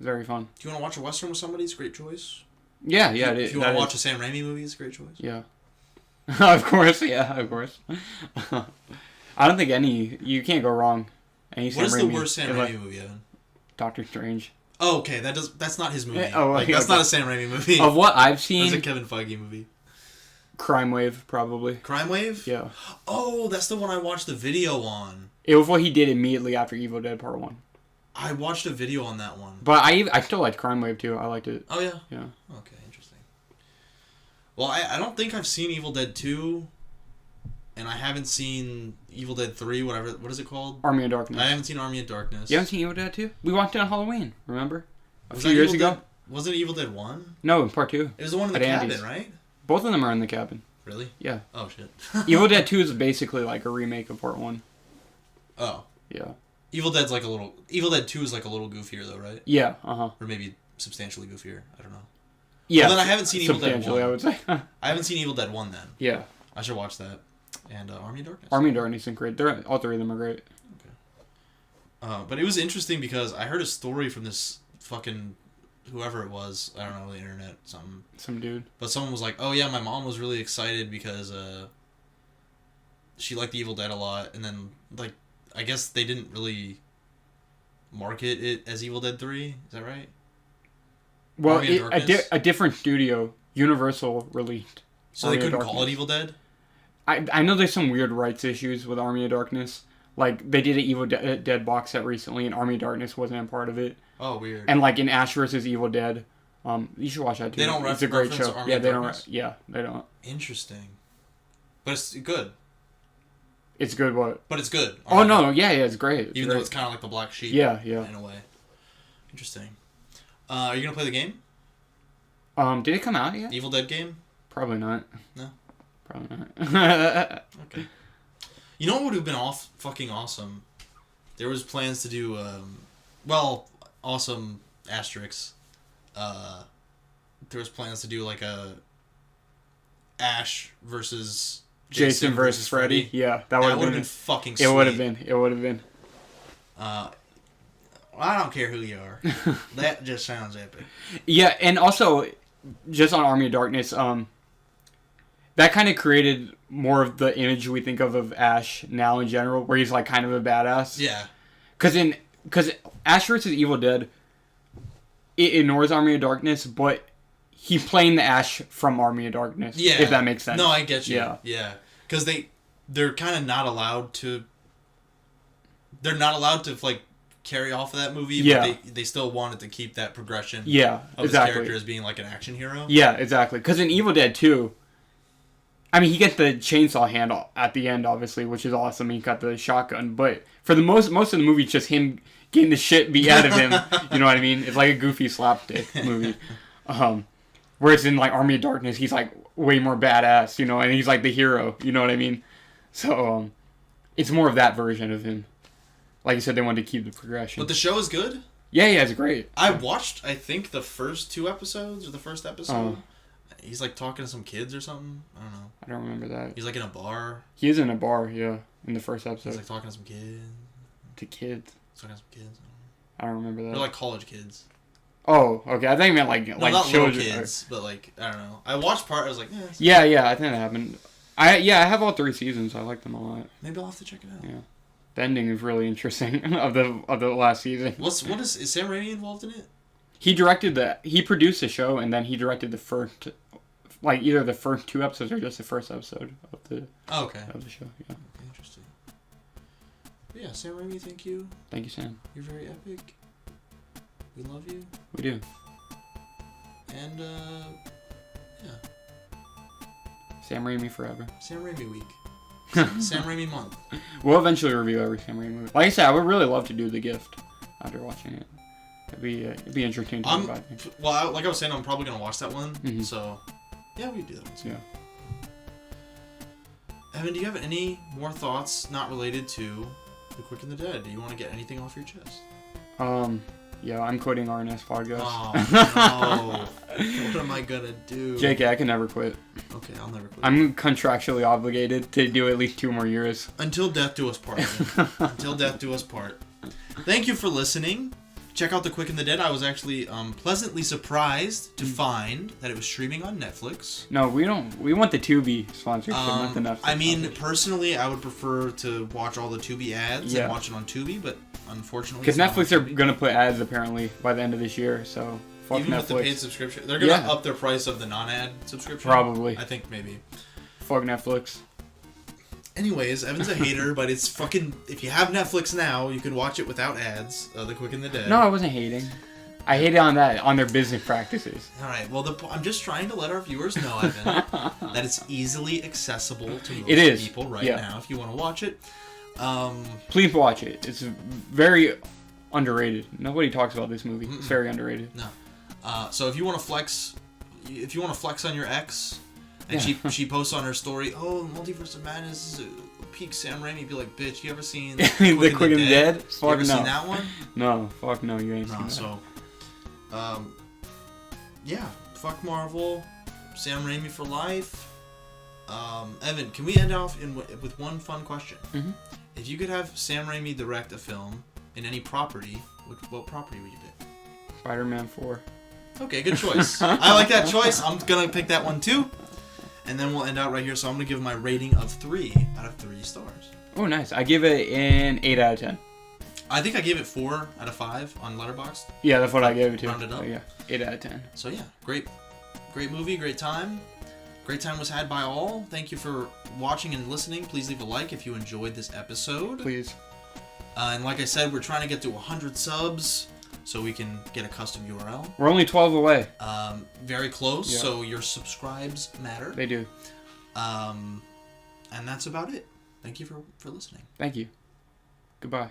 Very fun. Do you want to watch a Western with somebody? It's a great choice. Yeah, if you want to watch a Sam Raimi movie, it's a great choice. Yeah. Of course, of course. I don't think you can't go wrong. What is the worst Sam Raimi movie, Evan? Doctor Strange. Oh, okay. That's not his movie. That's not a Sam Raimi movie. Of what I've seen, that's a Kevin Feige movie. Crime Wave, probably. Crime Wave? Yeah. Oh, that's the one I watched the video on. It was what he did immediately after Evil Dead Part 1. I watched a video on that one. But I still liked Crime Wave, too. I liked it. Oh, yeah? Yeah. Okay, interesting. Well, I don't think I've seen Evil Dead 2, and I haven't seen Evil Dead 3, whatever. What is it called? Army of Darkness. I haven't seen Army of Darkness. You haven't seen Evil Dead 2? We watched it on Halloween, remember? A few years ago. Wasn't it Evil Dead 1? No, Part 2. It was the one in the cabin, right? Both of them are in the cabin. Really? Yeah. Oh, shit. Evil Dead 2 is basically like a remake of Part 1. Oh. Yeah. Evil Dead 2 is like a little goofier, though, right? Yeah, Or maybe substantially goofier. I don't know. Yeah. Well, then I haven't seen Evil Dead 1. I would say. I haven't seen Evil Dead 1 then. Yeah. I should watch that. And Army of Darkness. Army of Darkness is great. All three of them are great. Okay. But it was interesting because I heard a story from this fucking whoever it was. I don't know, the internet, something. Some dude. But someone was like, "Oh yeah, my mom was really excited because she liked the Evil Dead a lot, and then like I guess they didn't really market it as Evil Dead 3. Is that right?" Well, a different studio, Universal, released. So they couldn't call it Evil Dead? I know there's some weird rights issues with Army of Darkness. Like, they did an Evil Dead box set recently, and Army of Darkness wasn't a part of it. Oh, weird. And, like, in Ash vs. Evil Dead, you should watch that, too. They don't It's a great show. Army of Darkness? They don't. Interesting. But it's good. It's good what? But it's good. It's great. Even though it's kind of like the black sheep. Yeah. In a way. Interesting. Are you going to play the game? Did it come out yet? Evil Dead game? Probably not. No? Probably not. Okay. You know what would have been fucking awesome? There was plans to do, awesome asterisks. There was plans to do like a Ash versus Jason versus Freddy. Yeah, that would have been fucking sweet. It would have been. I don't care who you are. That just sounds epic. Yeah, and also, just on Army of Darkness, that kind of created more of the image we think of Ash now in general, where he's like kind of a badass. Yeah. Because Ash vs. Evil Dead, it ignores Army of Darkness, but he's playing the Ash from Army of Darkness. Yeah. If that makes sense. No, I get you. Yeah. Yeah. Because they're kind of not allowed to. They're not allowed to like carry off of that movie, but they still wanted to keep that progression. Yeah, of his character as being like an action hero. Yeah, exactly. Because in Evil Dead 2, I mean, he gets the chainsaw handle at the end, obviously, which is awesome. He got the shotgun, but for the most of the movie, it's just him getting the shit beat out of him. You know what I mean? It's like a goofy slapstick movie. Whereas in like Army of Darkness, he's like way more badass, you know, and he's like the hero. You know what I mean? So it's more of that version of him. Like you said, they wanted to keep the progression. But the show is good? Yeah, it's great. I watched, I think, the first 2 episodes, or the first episode. He's like talking to some kids or something. I don't know. I don't remember that. He's like in a bar. He is in a bar, yeah, in the first episode. He's like talking to some kids. To kids? He's talking to some kids. I don't remember that. They're like college kids. Oh, okay. I think you meant like not children. Little kids, but like, I don't know. I watched part, I was like, yeah, I think that happened. I have all 3 seasons. I like them a lot. Maybe I'll have to check it out. Yeah. The ending is really interesting of the last season. Is Sam Raimi involved in it? He produced the show, and then he directed the first, like either the first 2 episodes or just the first episode of the of the show. Yeah. Okay, interesting. But yeah, Sam Raimi, thank you. Thank you, Sam. You're very epic. We love you. We do. And yeah. Sam Raimi forever. Sam Raimi week. Sam Raimi month. We'll eventually review every Sam Raimi movie. Like I said, I would really love to do The Gift after watching it. It'd be interesting to talk about it. Well, like I was saying, I'm probably gonna watch that one. Mm-hmm. So, yeah, we do that one. Yeah. Evan, do you have any more thoughts not related to The Quick and the Dead? Do you want to get anything off your chest? Yeah, I'm quitting RNS podcast. Oh, no. What am I gonna do? JK, I can never quit. Okay, I'll never quit. I'm contractually obligated to do at least 2 more years. Until death do us part. Until death do us part. Thank you for listening. Check out The Quick and the Dead. I was actually pleasantly surprised to find that it was streaming on Netflix. No, we don't. We want the Tubi sponsorship, not the Netflix. I mean, personally, I would prefer to watch all the Tubi ads and watch it on Tubi, but unfortunately. Because Netflix are gonna put ads apparently by the end of this year, so fuck Even Netflix. with the paid subscription, they're gonna up their price of the non-ad subscription. Probably. I think maybe. Fuck Netflix. Anyways, Evan's a hater, but it's fucking. If you have Netflix now, you can watch it without ads. The Quick and the Dead. No, I wasn't hating. I hated on their business practices. All right. Well, I'm just trying to let our viewers know, Evan, that it's easily accessible to most people right now. If you want to watch it, please watch it. It's very underrated. Nobody talks about this movie. It's very underrated. No. So if you want to flex on your ex, and she posts on her story, oh, Multiverse of Madness is peak Sam Raimi, be like, bitch, you ever seen The Quick and the Dead? You ever seen that one? No, fuck no, you ain't seen that. So, yeah, fuck Marvel, Sam Raimi for life. Evan, can we end off with one fun question? Mm-hmm. If you could have Sam Raimi direct a film in any property, what property would you pick? Spider-Man 4. Okay, good choice. I like that choice. I'm gonna pick that one too. And then we'll end out right here. So I'm gonna give my rating of 3 out of 3 stars. Oh, nice. I give it an 8 out of 10. I think I gave it 4 out of 5 on Letterboxd. Yeah, that's what I gave it to. Rounded up. So, yeah, 8 out of 10. So yeah, great movie, great time. Great time was had by all. Thank you for watching and listening. Please leave a like if you enjoyed this episode. Please. And like I said, we're trying to get to 100 subs so we can get a custom URL. We're only 12 away. Very close, so your subscribes matter. They do. And that's about it. Thank you for listening. Thank you. Goodbye.